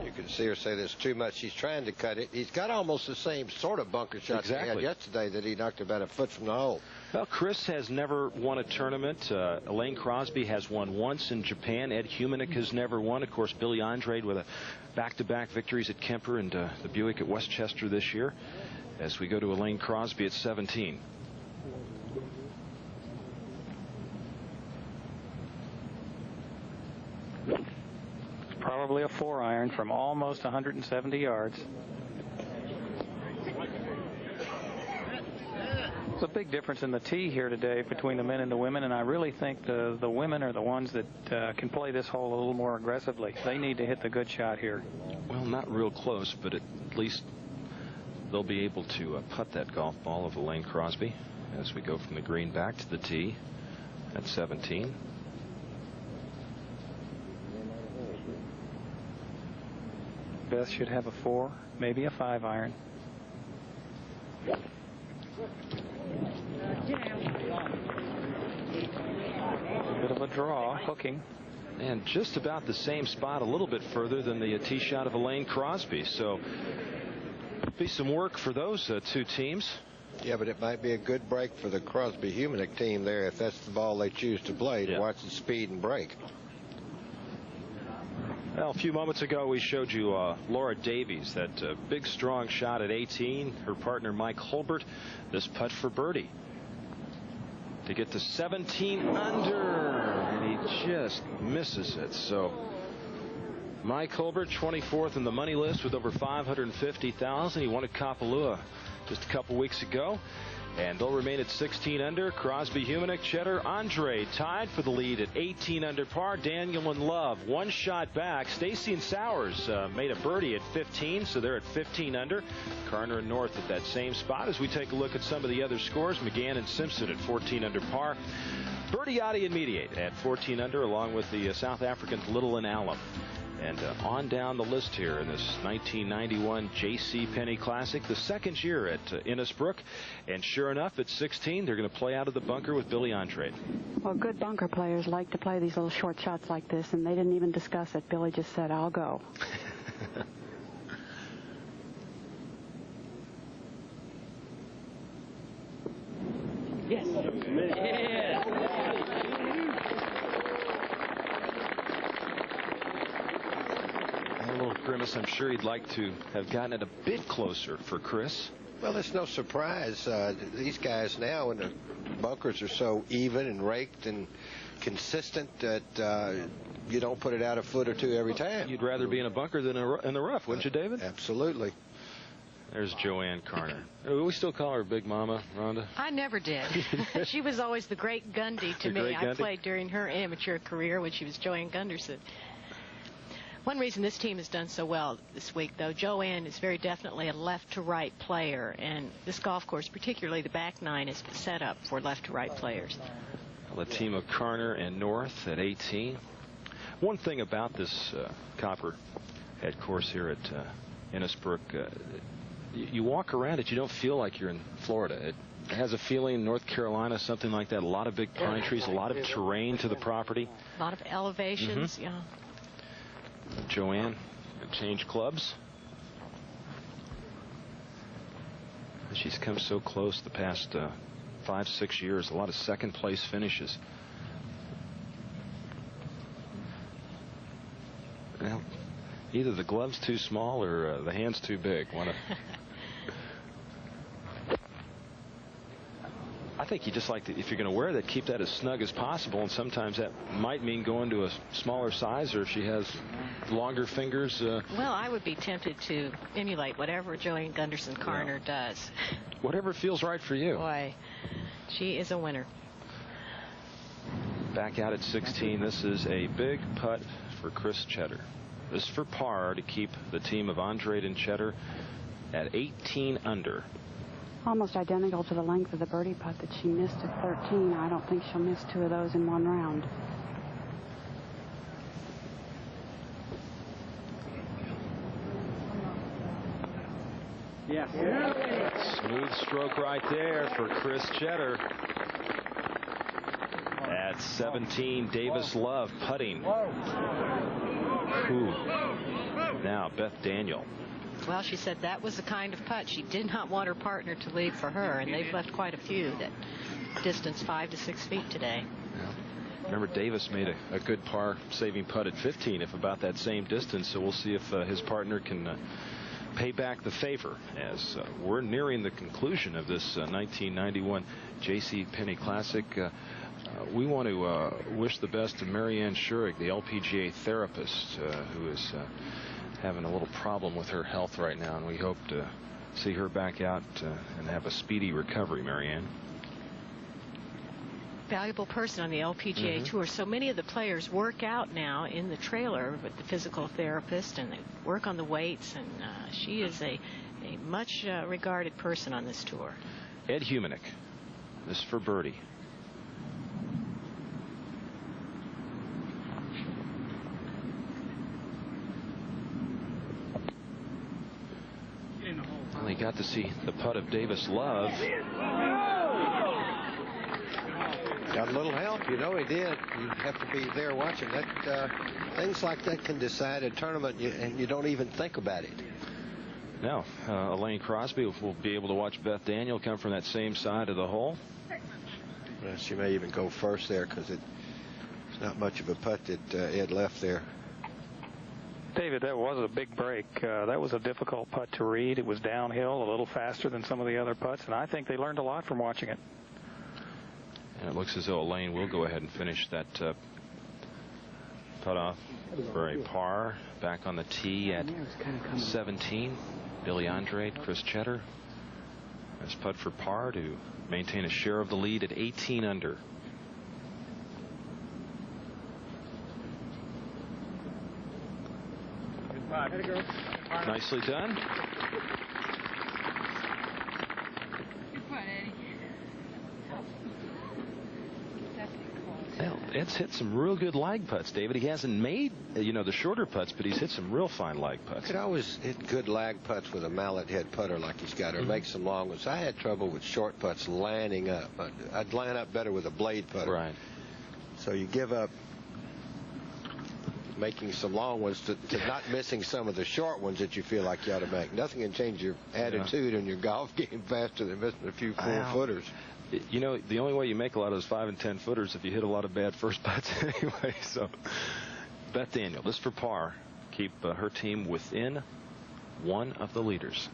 You can see her say there's too much. She's trying to cut it. He's got almost the same sort of bunker shot he had yesterday that he knocked about a foot from the hole. Well, Chris has never won a tournament. Elaine Crosby has won once in Japan. Ed Humanick has never won. Of course, Billy Andrade with a back-to-back victories at Kemper and the Buick at Westchester this year. As we go to Elaine Crosby at 17. Probably a 4-iron from almost 170 yards. There's a big difference in the tee here today between the men and the women, and I really think the women are the ones that can play this hole a little more aggressively. They need to hit the good shot here. Well, not real close, but at least they'll be able to putt that golf ball of Elaine Crosby as we go from the green back to the tee at 17. Beth should have a 4, maybe a 5-iron. Bit of a draw, hooking. And just about the same spot, a little bit further than the tee shot of Elaine Crosby. So, be some work for those 2 teams. Yeah, but it might be a good break for the Crosby-Humanick team there if that's the ball they choose to play, to watch the speed and break. Well, a few moments ago, we showed you Laura Davies, that big, strong shot at 18. Her partner, Mike Hulbert, this putt for birdie to get to 17 under, and he just misses it. So Mike Hulbert, 24th in the money list with over $550,000. He won at Kapalua just a couple weeks ago. And they'll remain at 16 under. Crosby, Humanick, Cheddar, Andrade tied for the lead at 18 under par. Daniel and Love one shot back. Stacy and Sowers made a birdie at 15, so they're at 15 under. Carner and North at that same spot. As we take a look at some of the other scores, McGann and Simpson at 14 under par. Bertiotti and Mediate at 14 under, along with the South Africans Little and Allen. And on down the list here in this 1991 JCPenney Classic, the second year at Innisbrook. And sure enough, at 16, they're going to play out of the bunker with Billy Andrade. Well, good bunker players like to play these little short shots like this, and they didn't even discuss it. Billy just said, I'll go. Yes. Yeah. A little grimace. I'm sure he'd like to have gotten it a bit closer for Chris. Well, it's no surprise. These guys now, when the bunkers are so even and raked and consistent, that you don't put it out a foot or two every time. You'd rather be in a bunker than in the rough, wouldn't you, David? Absolutely. There's Joanne Carner. We still call her Big Mama, Rhonda? I never did. She was always the Great Gundy to me. I played during her amateur career when she was Joanne Gunderson. One reason this team has done so well this week, though, Joanne is very definitely a left-to-right player, and this golf course, particularly the back nine, is set up for left-to-right players. The team of Carner and North at 18. One thing about this Copperhead course here at Innisbrook, you walk around it, you don't feel like you're in Florida. It has a feeling, North Carolina, something like that. A lot of big pine trees, a lot of terrain to the property. A lot of elevations, yeah. Joanne, change clubs. She's come so close the past 5-6 years. A lot of second-place finishes. Well, either the glove's too small or the hand's too big. I think you just like to, if you're going to wear that, keep that as snug as possible, and sometimes that might mean going to a smaller size, or if she has longer fingers. Well, I would be tempted to emulate whatever Joanne Gunderson Carner does. Whatever feels right for you. Boy, she is a winner. Back out at 16. This is a big putt for Chris Cheddar. This is for par to keep the team of Andrade and Cheddar at 18 under. Almost identical to the length of the birdie putt that she missed at 13. I don't think she'll miss 2 of those in one round. Yes. Smooth stroke right there for Chris Cheddar. At 17, Davis Love putting. Ooh. Now Beth Daniel. Well, she said that was the kind of putt she did not want her partner to leave for her, and they've left quite a few that distance 5 to 6 feet today. Yeah. Remember, Davis made a good par-saving putt at 15, if about that same distance, so we'll see if his partner can pay back the favor as we're nearing the conclusion of this 1991 JCPenney Classic. We want to wish the best to Marianne Schurig, the LPGA therapist, who is having a little problem with her health right now, and we hope to see her back out and have a speedy recovery, Marianne. Valuable person on the LPGA Tour. So many of the players work out now in the trailer with the physical therapist, and they work on the weights, and she is a much regarded person on this tour. Ed Humanick, this is for birdie. Well, he got to see the putt of Davis Love. Got a little help, you know he did. You have to be there watching that. Things like that can decide a tournament, and you don't even think about it. No, Elaine Crosby will be able to watch Beth Daniel come from that same side of the hole. Well, she may even go first there because it's not much of a putt that Ed left there. David, that was a big break. That was a difficult putt to read. It was downhill, a little faster than some of the other putts, and I think they learned a lot from watching it. And it looks as though Elaine will go ahead and finish that putt off for a par. Back on the tee at 17. Billy Andrade, Chris Cheddar. Nice putt for par to maintain a share of the lead at 18 under. Nicely done. Well, Ed's hit some real good lag putts, David. He hasn't made, the shorter putts, but he's hit some real fine lag putts. You could always hit good lag putts with a mallet head putter like he's got, or make some long ones. I had trouble with short putts lining up. I'd line up better with a blade putter. Right. So you give up making some long ones to not missing some of the short ones that you feel like you ought to make. Nothing can change your attitude in your golf game faster than missing a few 4-footers. You know, the only way you make a lot of those 5 and 10 footers if you hit a lot of bad first putts anyway. So, Beth Daniel, this for par. Keep her team within one of the leaders.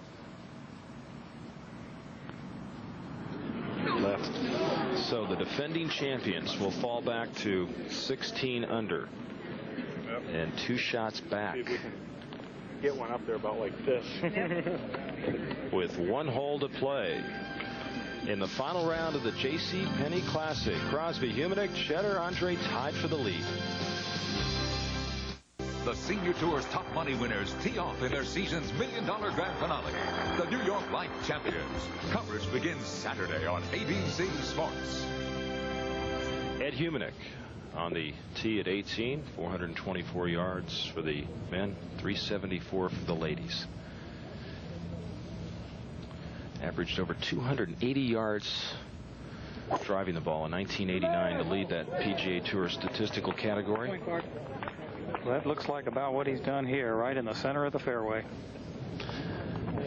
Left. So the defending champions will fall back to 16 under and 2 shots back. See if we can get one up there about like this. With 1 hole to play. In the final round of the JCPenney Classic, Crosby, Humenick, Cheddar, Andre tied for the lead. The Senior Tour's top money winners tee off in their season's $1 million grand finale. The New York Life Champions. Coverage begins Saturday on ABC Sports. Ed Humenick on the tee at 18, 424 yards for the men, 374 for the ladies. Averaged over 280 yards driving the ball in 1989 to lead that PGA Tour statistical category. Well, that looks like about what he's done here, right in the center of the fairway.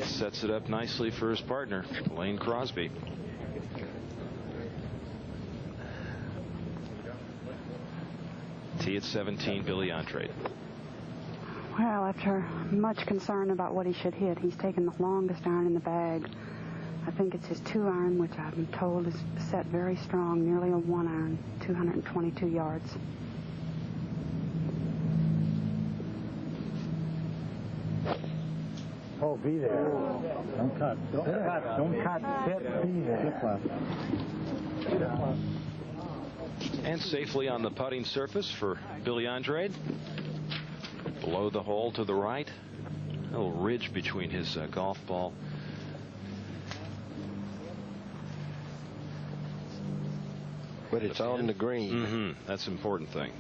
Sets it up nicely for his partner, Lane Crosby. Tee at 17, Billy Andrade. Well, after much concern about what he should hit, he's taken the longest iron in the bag. I think it's his 2-iron, which I've been told is set very strong, nearly a 1-iron, 222 yards. Oh, be there. Don't cut. Don't cut. Don't cut. Sit. Be there. And safely on the putting surface for Billy Andrade. Below the hole to the right. A little ridge between his golf ball. But it's on the green. That's an important thing.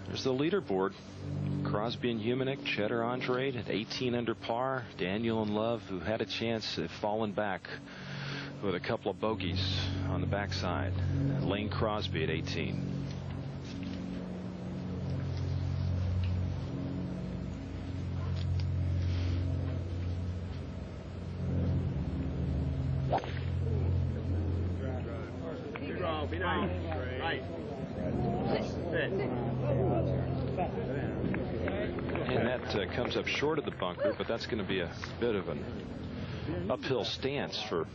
There's the leaderboard. Crosby and Humenick, Cheddar, Andrade at 18 under par. Daniel and Love, who had a chance, have fallen back with a couple of bogeys on the backside. Lane Crosby at 18. Be nice. Right. And that comes up short of the bunker, but that's going to be a bit of an uphill stance for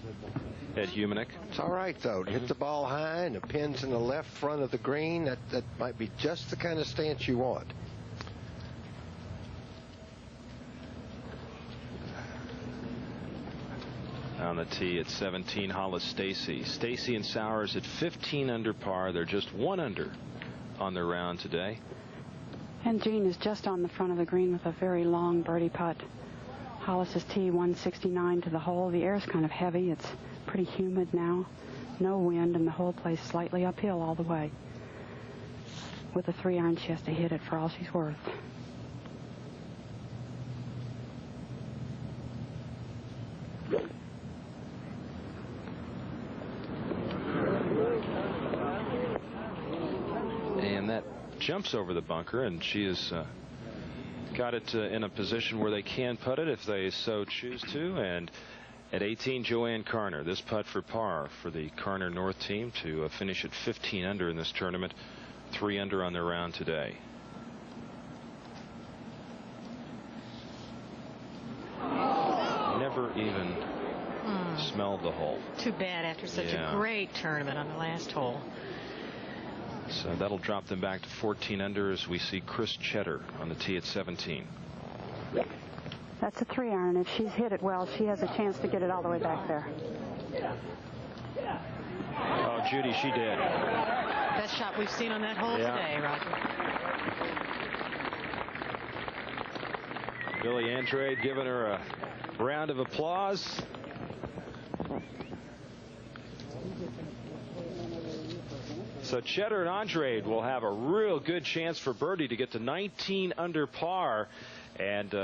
Ed Humenick. It's all right, though. To hit the ball high and the pin's in the left front of the green, that might be just the kind of stance you want. On the tee at 17, Hollis Stacy. Stacy and Sowers at 15 under par. They're just 1 under on their round today. And Jean is just on the front of the green with a very long birdie putt. Hollis's tee 169 to the hole. The air's kind of heavy. It's pretty humid now. No wind, and the hole plays slightly uphill all the way. With a 3-iron, she has to hit it for all she's worth. And that jumps over the bunker, and she has got it in a position where they can putt it if they so choose to. And at 18, Joanne Carner. This putt for par for the Carner North team to finish at 15 under in this tournament. 3 under on their round today. Never even smelled the hole. Too bad after such a great tournament on the last hole. So that'll drop them back to 14 under as we see Chris Cheddar on the tee at 17. That's a 3-iron. If she's hit it well, she has a chance to get it all the way back there. Oh, Judy, she did. Best shot we've seen on that hole today, Roger. Billy Andrade giving her a round of applause. So Cheddar and Andrade will have a real good chance for birdie to get to 19 under par. And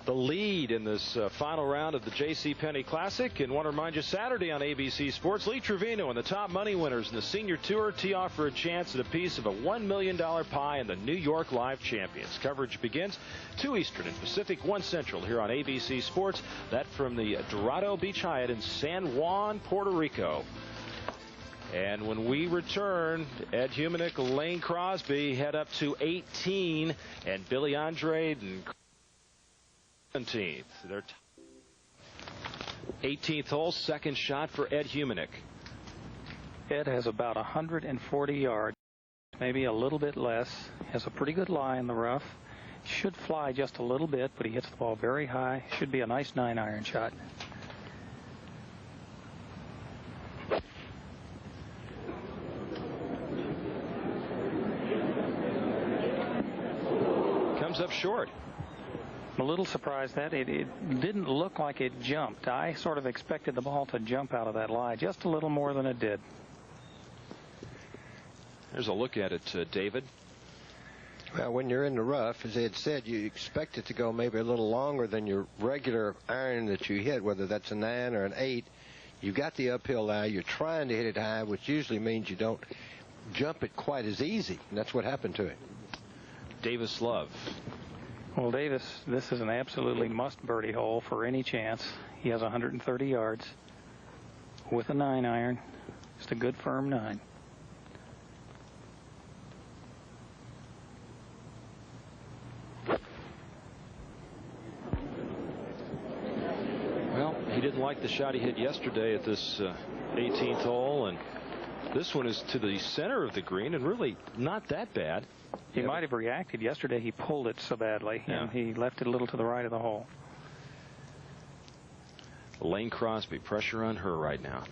the lead in this final round of the JCPenney Classic. And want to remind you, Saturday on ABC Sports, Lee Trevino and the top money winners in the Senior Tour tee off for a chance at a piece of a $1 million pie in the New York Live Champions. Coverage begins 2 Eastern and Pacific, 1 Central here on ABC Sports. That from the Dorado Beach Hyatt in San Juan, Puerto Rico. And when we return, Ed Humanick, Lane Crosby head up to 18, and Billy Andrade and 17th. Their 18th hole, second shot for Ed Humanick. Ed has about 140 yards, maybe a little bit less. Has a pretty good lie in the rough. Should fly just a little bit, but he hits the ball very high. Should be a nice 9-iron shot. Comes up short. I'm a little surprised that it didn't look like it jumped. I sort of expected the ball to jump out of that lie just a little more than it did. There's a look at it, David. Well, when you're in the rough, as Ed said, you expect it to go maybe a little longer than your regular iron that you hit, whether that's a 9 or an 8. You've got the uphill lie. You're trying to hit it high, which usually means you don't jump it quite as easy, and that's what happened to it. Davis Love. Well, Davis, this is an absolutely must birdie hole for any chance. He has 130 yards with a 9-iron. Just a good firm 9. Well, he didn't like the shot he hit yesterday at this 18th hole, and this one is to the center of the green and really not that bad. He might have reacted yesterday. He pulled it so badly, and he left it a little to the right of the hole. Lane Crosby, pressure on her right now.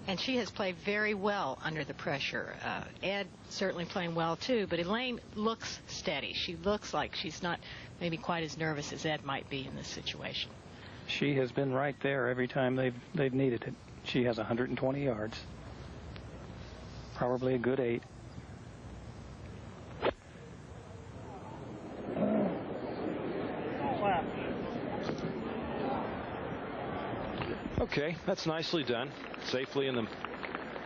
And she has played very well under the pressure. Ed certainly playing well, too, but Elaine looks steady. She looks like she's not maybe quite as nervous as Ed might be in this situation. She has been right there every time they've needed it. She has 120 yards. Probably a good 8. Okay, that's nicely done. Safely in the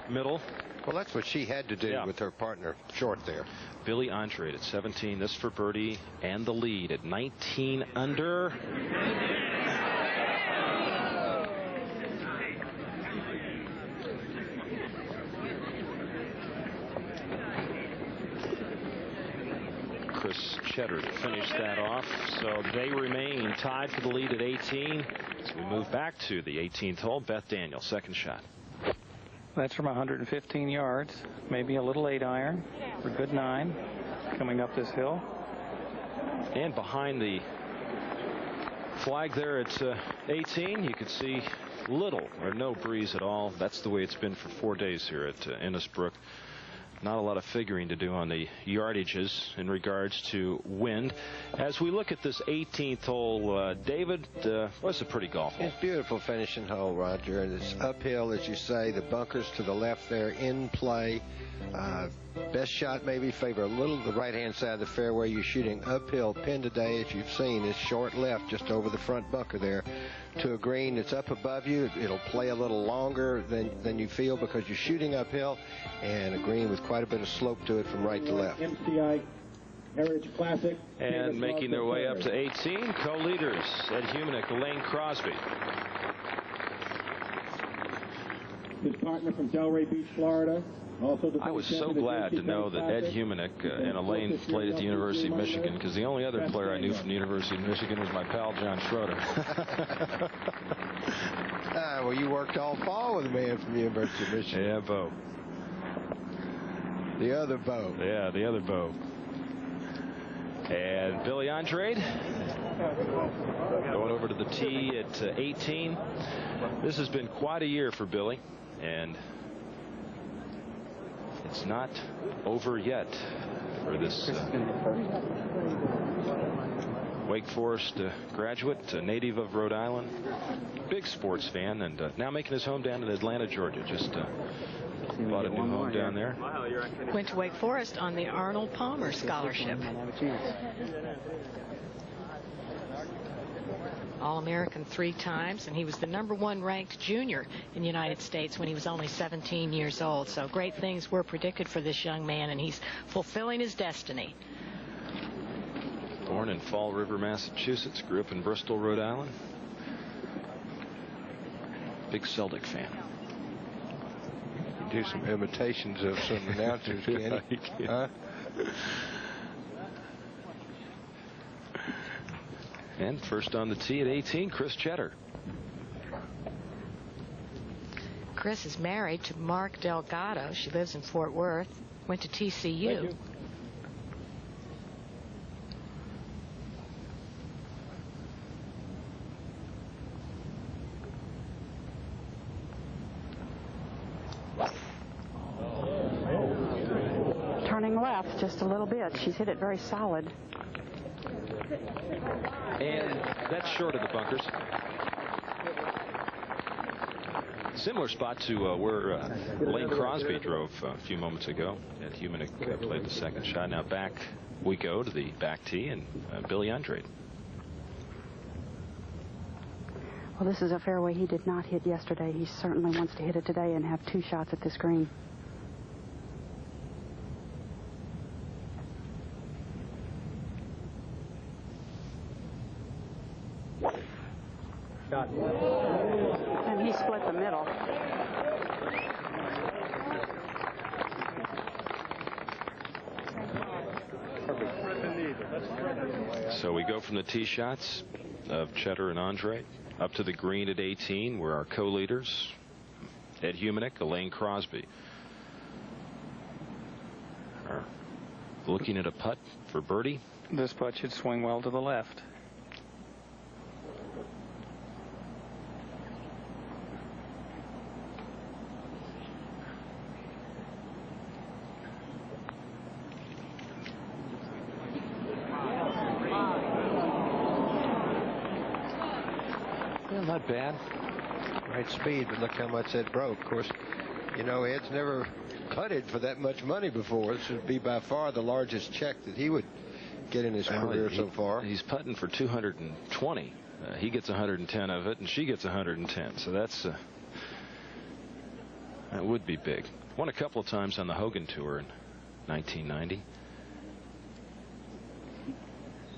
middle. Well, that's what she had to do with her partner short there. Billy Andrade at 17. This for birdie and the lead at 19 under. Chris Cheddar to finish that off. So they remain tied for the lead at 18. So we move back to the 18th hole. Beth Daniel, second shot. That's from 115 yards. Maybe a little 8-iron for good 9 coming up this hill. And behind the flag there at 18, you can see little or no breeze at all. That's the way it's been for 4 days here at Innisbrook. Not a lot of figuring to do on the yardages in regards to wind. As we look at this 18th hole, David, what's a pretty golf hole? It's a beautiful finishing hole, Roger. And it's uphill, as you say. The bunkers to the left there in play. Best shot maybe favor a little the right-hand side of the fairway. You're shooting uphill. Pin today, as you've seen, is short left just over the front bunker there to a green that's up above you. It'll play a little longer than you feel because you're shooting uphill, and a green with quite a bit of slope to it from right to left. MCI Heritage Classic. And making their way up to 18, co-leaders Ed Humanick, Lane Crosby. His partner from Delray Beach, Florida. I was so glad to know that Ed Humanick and Elaine played at the University of Michigan, because the only other player I knew from the University of Michigan was my pal John Schroeder. Well, you worked all fall with a man from the University of Michigan. Yeah, Bo. The other Bo. Yeah, the other Bo. And Billy Andrade going over to the tee at 18. This has been quite a year for Billy, and it's not over yet for this Wake Forest graduate, a native of Rhode Island, big sports fan, and now making his home down in Atlanta, Georgia. Just bought a new home down there. Went to Wake Forest on the Arnold Palmer Scholarship. All-American 3 times, and he was the #1 ranked junior in the United States when he was only 17 years old. So great things were predicted for this young man, and he's fulfilling his destiny. Born in Fall River, Massachusetts, grew up in Bristol, Rhode Island. Big Celtic fan. Do some imitations of some announcers, can you? Huh? And first on the tee at 18, Chris Cheddar. Chris is married to Mark Delgado. She lives in Fort Worth. Went to TCU. Turning left just a little bit. She's hit it very solid. And that's short of the bunkers. Similar spot to where Lane Crosby drove a few moments ago. And Humanick played the second shot. Now back we go to the back tee, and Billy Andrade. Well, this is a fairway he did not hit yesterday. He certainly wants to hit it today and have 2 shots at this green. And he split the middle. So we go from the tee shots of Cheddar and Andre up to the green at 18, where our co-leaders, Ed Humanick, Elaine Crosby, are looking at a putt for birdie. This putt should swing well to the left. Not bad. Right speed, but look how much that broke. Of course, you know, Ed's never putted for that much money before. This would be by far the largest check that he would get in his career so far. He's putting for 220. He gets 110 of it, and she gets 110. So that's that would be big. Won a couple of times on the Hogan Tour in 1990.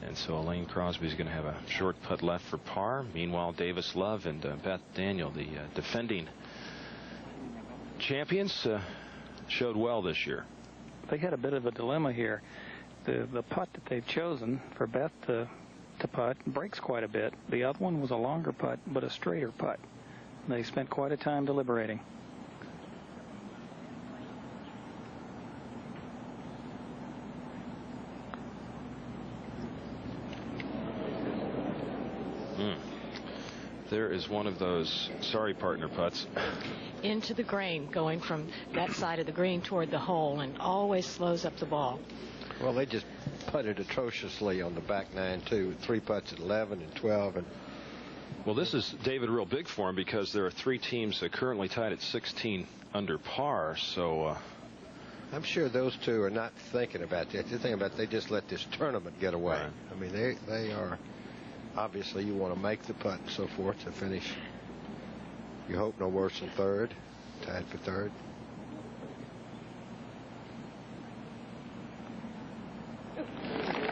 And so Elaine Crosby's going to have a short putt left for par. Meanwhile, Davis Love and Beth Daniel, the defending champions, showed well this year. They had a bit of a dilemma here. The putt that they've chosen for Beth to putt breaks quite a bit. The other one was a longer putt, but a straighter putt. They spent quite a time deliberating. There is one of those sorry partner putts. Into the green, going from that side of the green toward the hole, and always slows up the ball. Well, they just putted atrociously on the back 9, too. 3 putts at 11 and 12. And well, this is, David, real big for him because there are 3 teams currently tied at 16 under par. So I'm sure those 2 are not thinking about that. They're thinking about they just let this tournament get away. Right. I mean, they are. Obviously, you want to make the putt and so forth to finish. You hope no worse than 3rd, tied for 3rd.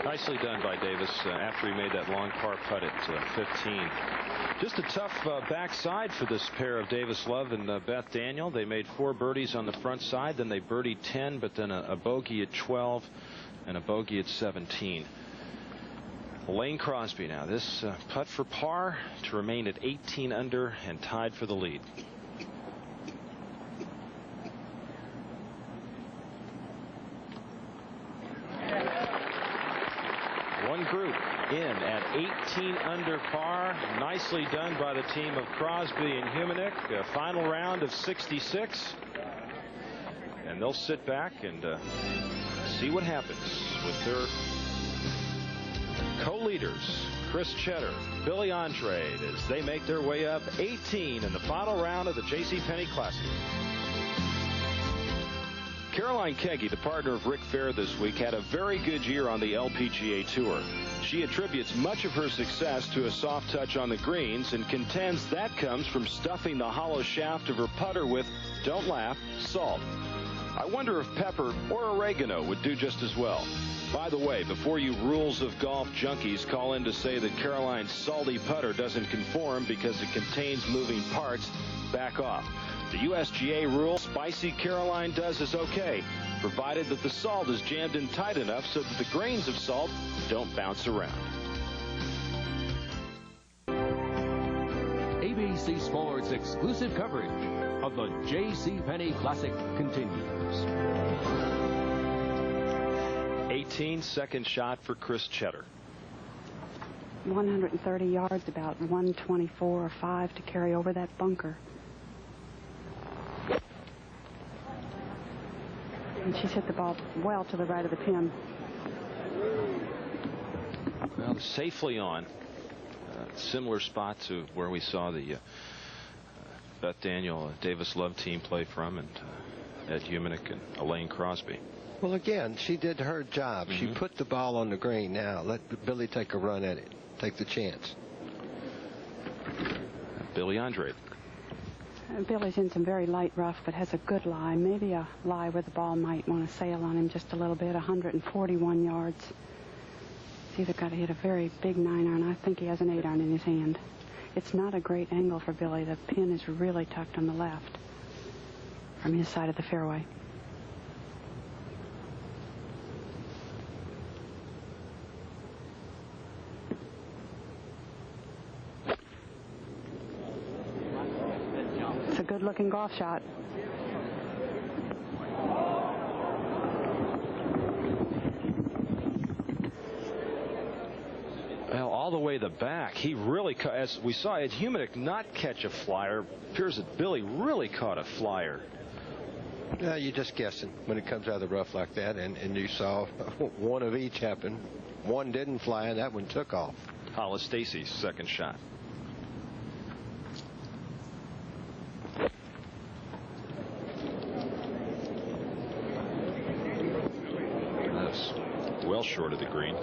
Nicely done by Davis after he made that long par putt at 15. Just a tough backside for this pair of Davis Love and Beth Daniel. They made 4 birdies on the front side, then they birdied 10, but then a bogey at 12 and a bogey at 17. Elaine Crosby now. This putt for par to remain at 18 under and tied for the lead. One group in at 18 under par. Nicely done by the team of Crosby and Humanick. A final round of 66. And they'll sit back and see what happens with their co-leaders, Chris Cheddar, Billy Andrade, as they make their way up 18 in the final round of the JCPenney Classic. Caroline Keggy, the partner of Rick Fair this week, had a very good year on the LPGA Tour. She attributes much of her success to a soft touch on the greens and contends that comes from stuffing the hollow shaft of her putter with, don't laugh, salt. I wonder if pepper or oregano would do just as well. By the way, before you rules of golf junkies call in to say that Caroline's salty putter doesn't conform because it contains moving parts, back off. The USGA rule, spicy Caroline does is okay, provided that the salt is jammed in tight enough so that the grains of salt don't bounce around. ABC Sports exclusive coverage of the JCPenney Classic continues. 18-second shot for Chris Cheddar. 130 yards, about 124 or 5 to carry over that bunker. And she's hit the ball well to the right of the pin. Well, safely on. Similar spot to where we saw the Beth Daniel Davis Love team play from, and Ed Humanick and Elaine Crosby. Well, again, she did her job. She put the ball on the green. Now let Billy take a run at it. Take the chance. Billy Andrade. Billy's in some very light rough, but has a good lie. Maybe a lie where the ball might want to sail on him just a little bit. 141 yards. He's either got to hit a very big 9-iron. I think he has an 8-iron in his hand. It's not a great angle for Billy. The pin is really tucked on the left from his side of the fairway. It's a good-looking golf shot. Well, all the way to the back. He really, as we saw Ed Humanick not catch a flyer, appears that Billy really caught a flyer. Yeah, you're just guessing when it comes out of the rough like that, and you saw one of each happen. One didn't fly, and that one took off. Hollis Stacy's second shot. That's well short of the green.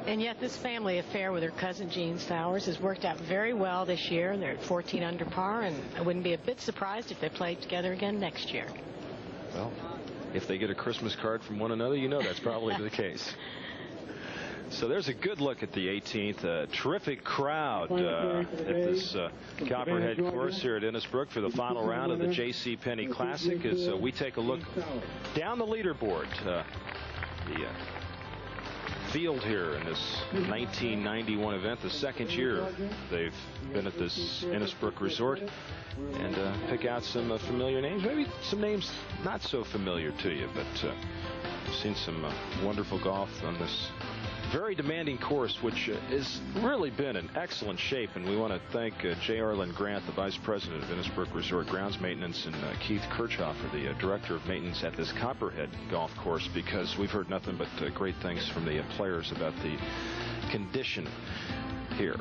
And yet this family affair with her cousin Jean Sowers has worked out very well this year, and they're at 14 under par, and I wouldn't be a bit surprised if they played together again next year. Well, if they get a Christmas card from one another, you know that's probably the case. So there's a good look at the 18th. Terrific crowd at this Copperhead course here at Innisbrook for the final round of the JCPenney Classic as we take a look down the leaderboard. The field here in this 1991 event, the second year they've been at this Innisbrook Resort, and pick out some familiar names, maybe some names not so familiar to you, but I've seen some wonderful golf on this very demanding course, which has really been in excellent shape. And we want to thank J. Arlen Grant, the Vice President of Innisbrook Resort Grounds Maintenance, and Keith Kirchhoffer, the Director of Maintenance at this Copperhead Golf Course, because we've heard nothing but great things from the players about the condition here.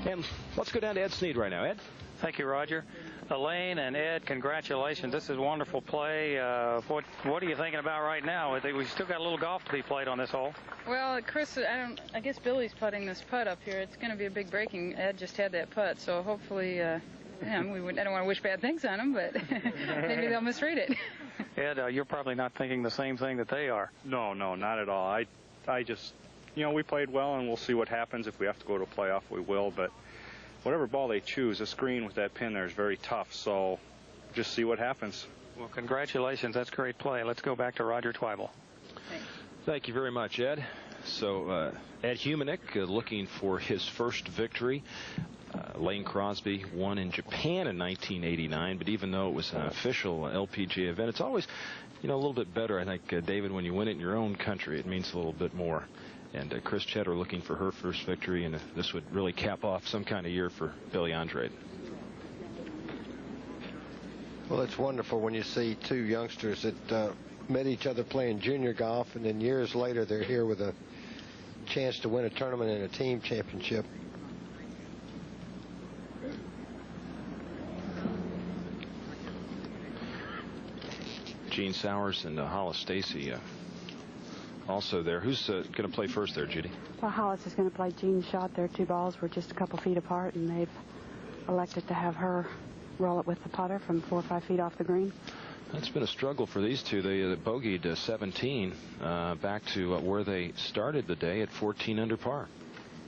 And let's go down to Ed Snead right now. Ed? Thank you, Roger. Elaine and Ed, congratulations. This is wonderful play. What are you thinking about right now? We still got a little golf to be played on this hole. Well, Chris, I guess Billy's putting this putt up here. It's going to be a big breaking. Ed just had that putt, so hopefully, I don't want to wish bad things on him, but maybe they'll misread it. Ed, you're probably not thinking the same thing that they are. No, not at all. I just, we played well, and we'll see what happens. If we have to go to a playoff, we will, but whatever ball they choose, a screen with that pin there is very tough, so just see what happens. Well, congratulations. That's great play. Let's go back to Roger Twibell. Thank you very much, Ed. So Ed Humanick looking for his first victory. Lane Crosby won in Japan in 1989, but even though it was an official LPGA event, it's always, a little bit better, I think, David, when you win it in your own country. It means a little bit more. And Chris Cheddar looking for her first victory, and this would really cap off some kind of year for Billy Andrade. Well, it's wonderful when you see two youngsters that met each other playing junior golf, and then years later they're here with a chance to win a tournament and a team championship. Gene Sowers and Hollis Stacy also there. Who's going to play first there, Judy? Well, Hollis is going to play Gene's shot. Their two balls were just a couple feet apart, and they've elected to have her roll it with the putter from 4 or 5 feet off the green. That's been a struggle for these two. They bogeyed 17 back to where they started the day at 14 under par.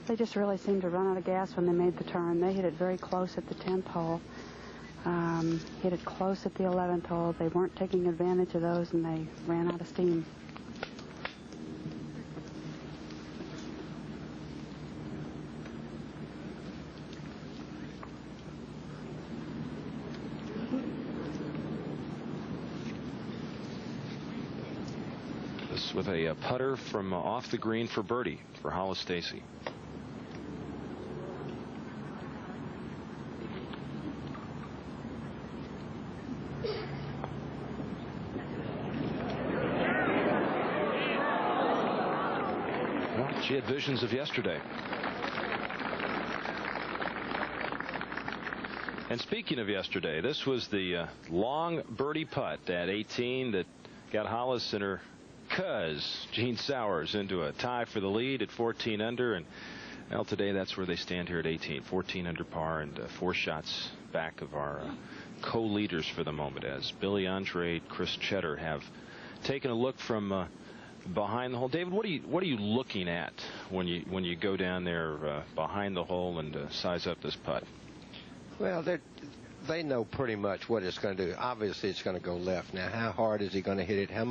They just really seemed to run out of gas when they made the turn. They hit it very close at the 10th hole. Hit it close at the 11th hole. They weren't taking advantage of those, and they ran out of steam. This with a putter from off the green for birdie for Hollis Stacy. She had visions of yesterday. And speaking of yesterday, this was the long birdie putt at 18 that got Hollis and her cuz, Gene Sowers, into a tie for the lead at 14 under. And well, today that's where they stand here at 18, 14 under par, and 4 shots back of our co-leaders for the moment, as Billy Andrade, Chris Cheddar have taken a look from behind the hole. David, what are you looking at when you go down there behind the hole and size up this putt? Well, they know pretty much what it's going to do. Obviously, it's going to go left. Now, how hard is he going to hit it? How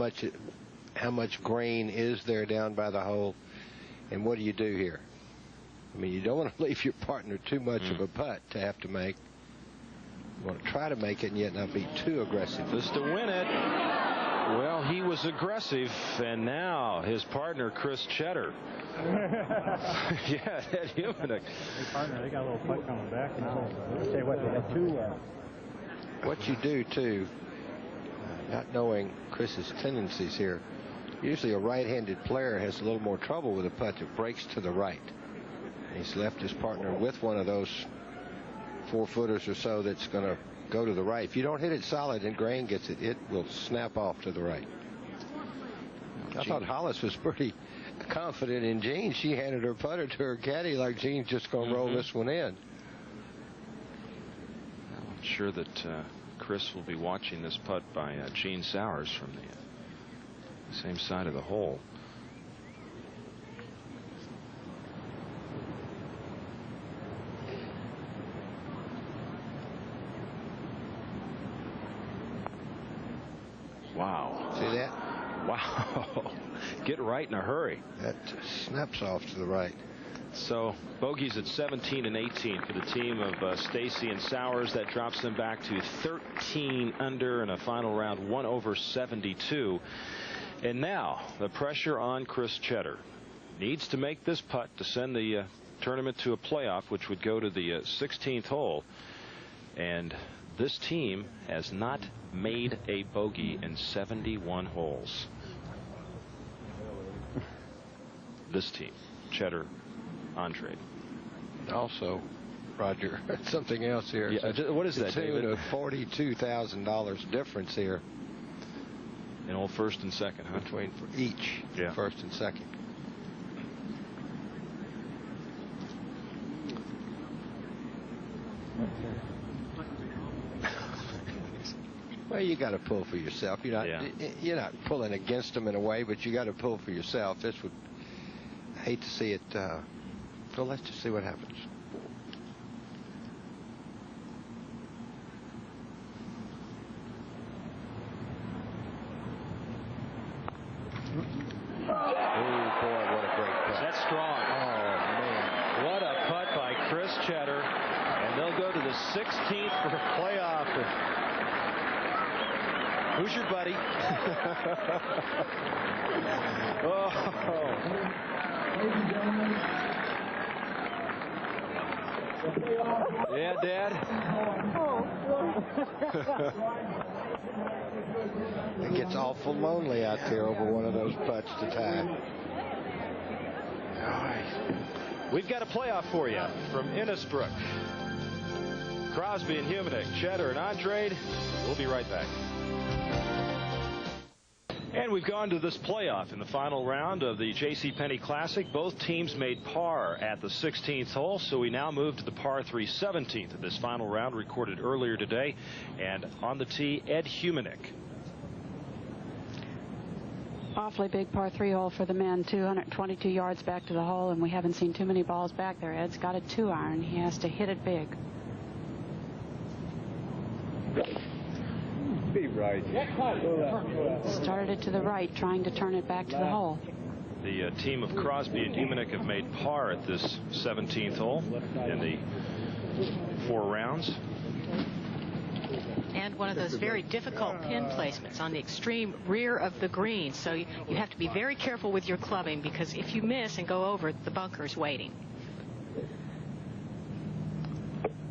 much grain is there down by the hole? And what do you do here? I mean, you don't want to leave your partner too much of a putt to have to make. You want to try to make it and yet not be too aggressive. Just to win it. Well, he was aggressive, and now his partner, Chris Cheddar. Yeah, that human. Hey, partner, they got a little putt coming back. And I'll tell you what, they had 2. What you do, too, not knowing Chris's tendencies here, usually a right-handed player has a little more trouble with a putt that breaks to the right. And he's left his partner with one of those 4-footers or so that's going to go to the right. If you don't hit it solid and grain gets it, it will snap off to the right. I thought Hollis was pretty confident in Gene. She handed her putter to her caddy like Gene's just going to roll this one in. I'm sure that Chris will be watching this putt by Gene Sowers from the same side of the hole. Wow. See that? Wow. Get right in a hurry. That snaps off to the right. So bogeys at 17 and 18 for the team of Stacy and Sowers. That drops them back to 13 under in a final round 1 over 72. And now the pressure on Chris Cheddar. Needs to make this putt to send the tournament to a playoff, which would go to the 16th hole. And this team has not made a bogey in 71 holes. This team, Cheddar, Andrade. Also, Roger, something else here. Yeah, what is that, David? A $42,000 difference here. In all first and second, huh? Between for each, first and second. Well, you got to pull for yourself. You're not pulling against them in a way, but you got to pull for yourself. This would, I hate to see it. So let's just see what happens. Oh boy, what a great putt! That's strong. Oh man, what a putt by Chris Cheddar, and they'll go to the 16th for a playoff. Who's your buddy? Yeah, Dad? It gets awful lonely out there over one of those putts to tie. All right. We've got a playoff for you from Innisbrook. Crosby and Humanek, Cheddar and Andrade. We'll be right back. And we've gone to this playoff in the final round of the JCPenney Classic. Both teams made par at the 16th hole, so we now move to the par 3 17th of this final round, recorded earlier today. And on the tee, Ed Humanick. Awfully big par 3 hole for the men, 222 yards back to the hole, and we haven't seen too many balls back there. Ed's got a 2-iron. He has to hit it big. Be right. Started it to the right, trying to turn it back to the hole. The team of Crosby and Humanick have made par at this 17th hole in the 4 rounds. And one of those very difficult pin placements on the extreme rear of the green. So you have to be very careful with your clubbing, because if you miss and go over, the bunker's waiting.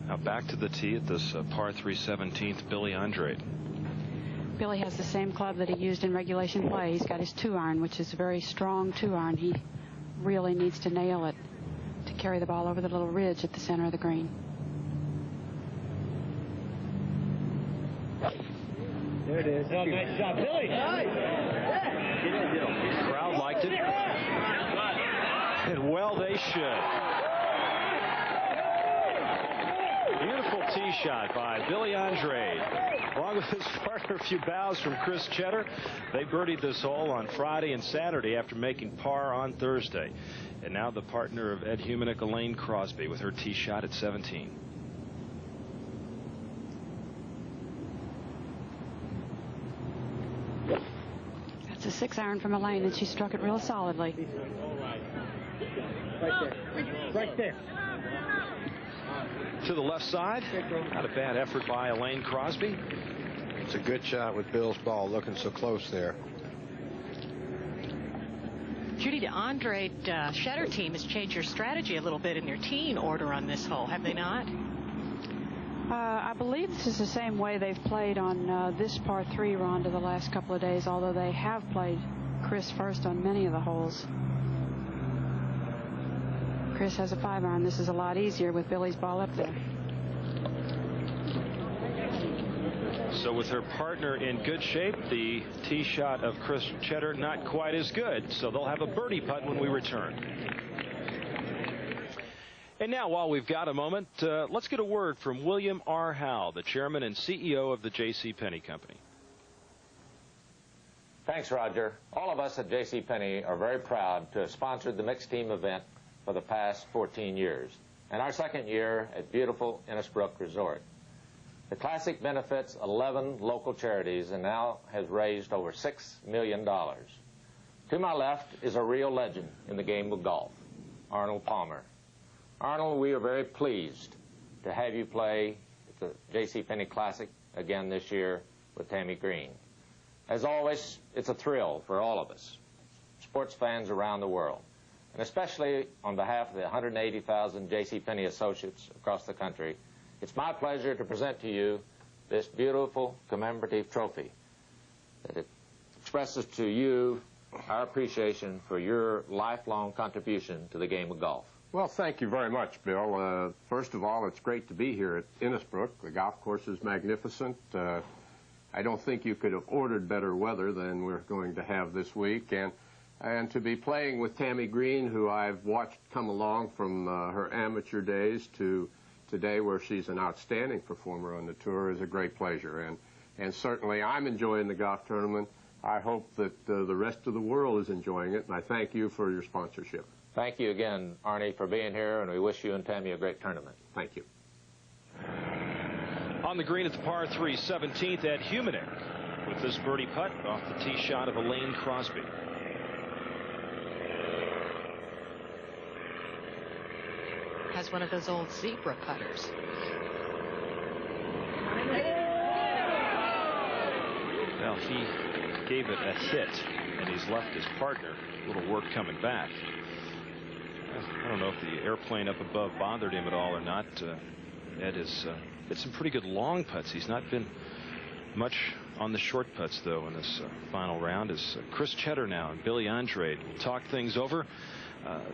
Now back to the tee at this par 3 17th, Billy Andrade. Billy has the same club that he used in regulation play. He's got his 2-iron, which is a very strong 2-iron. He really needs to nail it to carry the ball over the little ridge at the center of the green. There it is. Oh, nice job, Billy. Nice. The crowd liked it. And well, they should. Beautiful tee shot by Billy Andrade. Along with his partner, a few bows from Chris Cheddar. They birdied this hole on Friday and Saturday after making par on Thursday. And now the partner of Ed Humanick, Elaine Crosby, with her tee shot at 17. That's a 6-iron from Elaine, and she struck it real solidly. Right there. Right there. To the left side. Not a bad effort by Elaine Crosby. It's a good shot with Bill's ball, looking so close there. Judy, the Andrade Cheddar team has changed their strategy a little bit in their teeing order on this hole, have they not? I believe this is the same way they've played on this par 3, Rhonda, the last couple of days, although they have played Chris first on many of the holes. Chris has a 5-iron. This is a lot easier with Billy's ball up there. So with her partner in good shape, the tee shot of Chris Cheddar not quite as good. So they'll have a birdie putt when we return. And now, while we've got a moment, let's get a word from William R. Howe, the chairman and CEO of the JCPenney Company. Thanks, Roger. All of us at JCPenney are very proud to have sponsored the mixed team event for the past 14 years, and our second year at beautiful Innisbrook Resort. The Classic benefits 11 local charities and now has raised over $6 million. To my left is a real legend in the game of golf, Arnold Palmer. Arnold, we are very pleased to have you play at the JCPenney Classic again this year with Tammy Green. As always, it's a thrill for all of us, sports fans around the world, and especially on behalf of the 180,000 JCPenney associates across the country. It's my pleasure to present to you this beautiful commemorative trophy that it expresses to you our appreciation for your lifelong contribution to the game of golf. Well, thank you very much, Bill. First of all, it's great to be here at Innisbrook. The golf course is magnificent. I don't think you could have ordered better weather than we're going to have this week. And to be playing with Tammy Green, who I've watched come along from her amateur days to today, where she's an outstanding performer on the tour, is a great pleasure. And certainly I'm enjoying the golf tournament. I hope that the rest of the world is enjoying it, and I thank you for your sponsorship. Thank you again, Arnie, for being here, and we wish you and Tammy a great tournament. Thank you. On the green at the par 3 17th, Ed Humanick with this birdie putt off the tee shot of Elaine Crosby. Has one of those old zebra putters. Well, he gave it a hit, and he's left his partner a little work coming back. I don't know if the airplane up above bothered him at all or not. Ed has hit some pretty good long putts. He's not been much on the short putts, though, in this final round. Is Chris Cheddar now and Billy Andrade will talk things over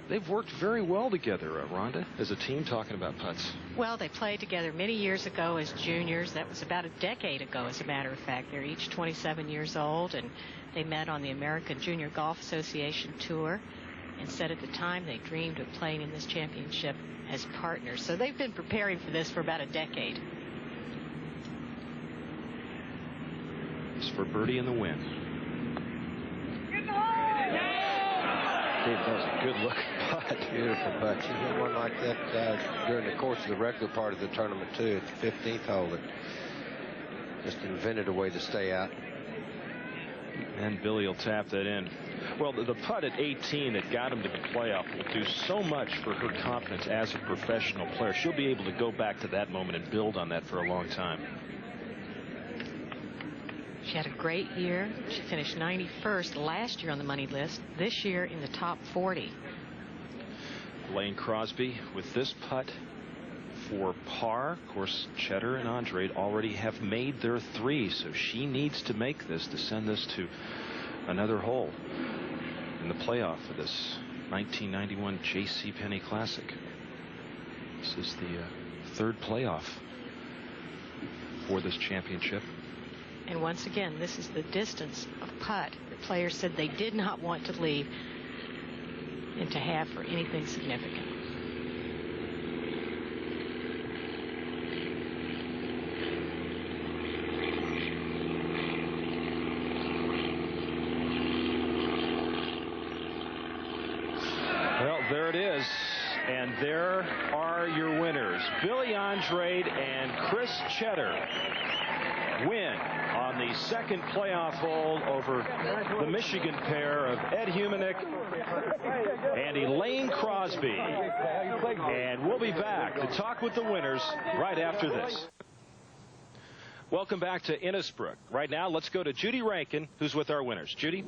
They've worked very well together, Rhonda, as a team, talking about putts. Well, they played together many years ago as juniors. That was about a decade ago, as a matter of fact. They're each 27 years old, and they met on the American Junior Golf Association Tour and said at the time they dreamed of playing in this championship as partners. So they've been preparing for this for about a decade. It's for birdie in the win. That was a good-looking putt. Beautiful putt. She hit one like that during the course of the regular part of the tournament, too, at the 15th hole. That just invented a way to stay out. And Billy will tap that in. Well, the putt at 18 that got him to the playoff will do so much for her confidence as a professional player. She'll be able to go back to that moment and build on that for a long time. She had a great year. She finished 91st last year on the money list. This year in the top 40. Lane Crosby with this putt for par. Of course, Cheddar and Andrade already have made their 3, so she needs to make this to send this to another hole in the playoff for this 1991 JCPenney Classic. This is the 3rd playoff for this championship. And once again, this is the distance of putt. The players said they did not want to leave and to have for anything significant. Well, there it is. And there are your winners. Billy Andrade and Chris Cheddar win on the 2nd playoff hole over the Michigan pair of Ed Humanick and Elaine Crosby. And we'll be back to talk with the winners right after this. Welcome back to Innisbrook. Right now, let's go to Judy Rankin, who's with our winners. Judy?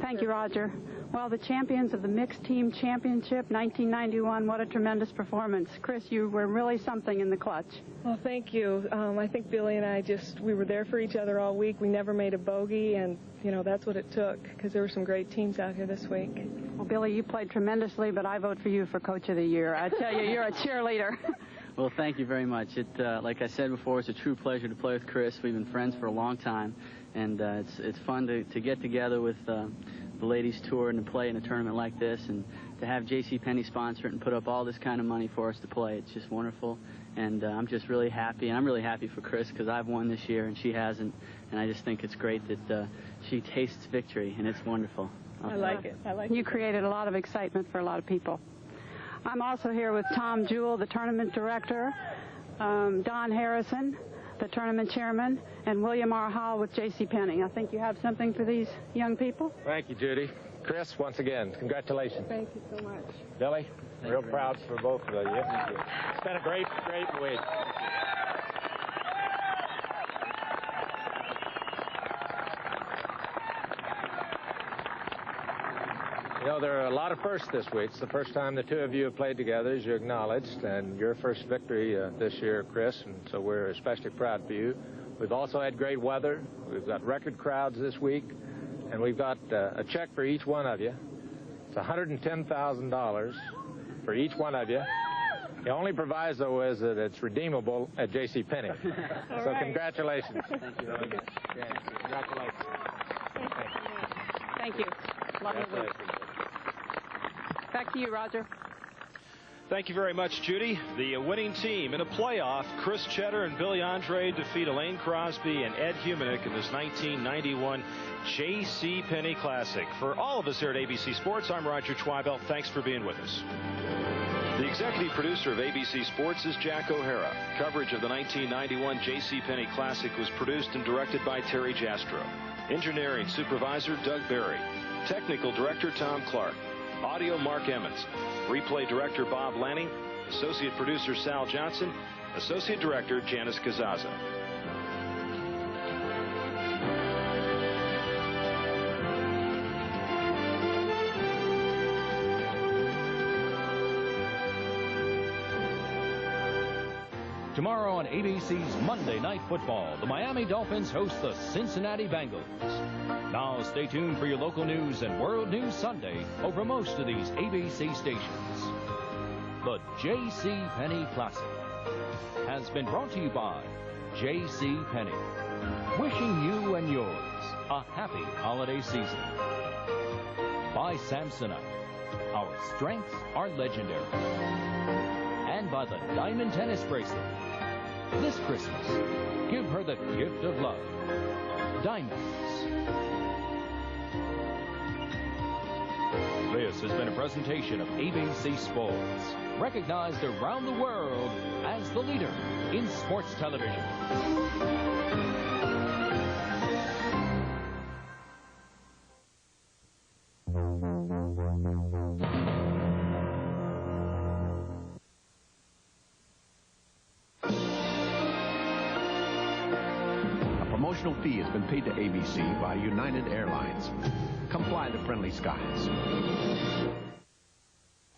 Thank you, Roger. Well, the champions of the Mixed Team Championship 1991, what a tremendous performance. Chris, you were really something in the clutch. Well, thank you. I think Billy and I we were there for each other all week. We never made a bogey, and, you know, that's what it took, because there were some great teams out here this week. Well, Billy, you played tremendously, but I vote for you for Coach of the Year. I tell you, you're a cheerleader. Well, thank you very much. Like I said before, it's a true pleasure to play with Chris. We've been friends for a long time, and it's fun to get together with the ladies tour and to play in a tournament like this, and to have JCPenney sponsor it and put up all this kind of money for us to play. It's just wonderful, and I'm just really happy, and I'm really happy for Chris because I've won this year and she hasn't, and I just think it's great that she tastes victory, and it's wonderful. I like it. You created a lot of excitement for a lot of people. I'm also here with Tom Jewell, the tournament director, Don Harrison, the tournament chairman, and William R. Hall with JCPenney. I think you have something for these young people. Thank you, Judy. Chris, once again, congratulations. Thank you so much. Billy, real proud for both of you. It's been a great week. You know, there are a lot of firsts this week. It's the first time the two of you have played together, as you acknowledged, and your first victory this year, Chris, and so we're especially proud for you. We've also had great weather. We've got record crowds this week, and we've got a check for each one of you. It's $110,000 for each one of you. The only proviso is that it's redeemable at JCPenney. So right. Congratulations. Thank you very much. Congratulations. Thank you. Lovely week. Back to you, Roger. Thank you very much, Judy. The winning team in a playoff, Chris Cheddar and Billy Andrade defeat Elaine Crosby and Ed Humanick in this 1991 JCPenney Classic. For all of us here at ABC Sports, I'm Roger Twibell. Thanks for being with us. The executive producer of ABC Sports is Jack O'Hara. Coverage of the 1991 JCPenney Classic was produced and directed by Terry Jastro. Engineering supervisor Doug Berry. Technical director Tom Clark. Audio Mark Emmons. Replay director Bob Lanning. Associate producer Sal Johnson. Associate director Janice Kazaza. Tomorrow on ABC's Monday Night Football, the Miami Dolphins host the Cincinnati Bengals. Now stay tuned for your local news and World News Sunday over most of these ABC stations. The JCPenney Classic has been brought to you by JCPenney. Wishing you and yours a happy holiday season. By Samsonite. Our strengths are legendary. And by the Diamond Tennis Bracelet. This Christmas, give her the gift of love. Diamonds. This has been a presentation of ABC Sports, recognized around the world as the leader in sports television. Promotional fee has been paid to ABC by United Airlines. Come fly the friendly skies.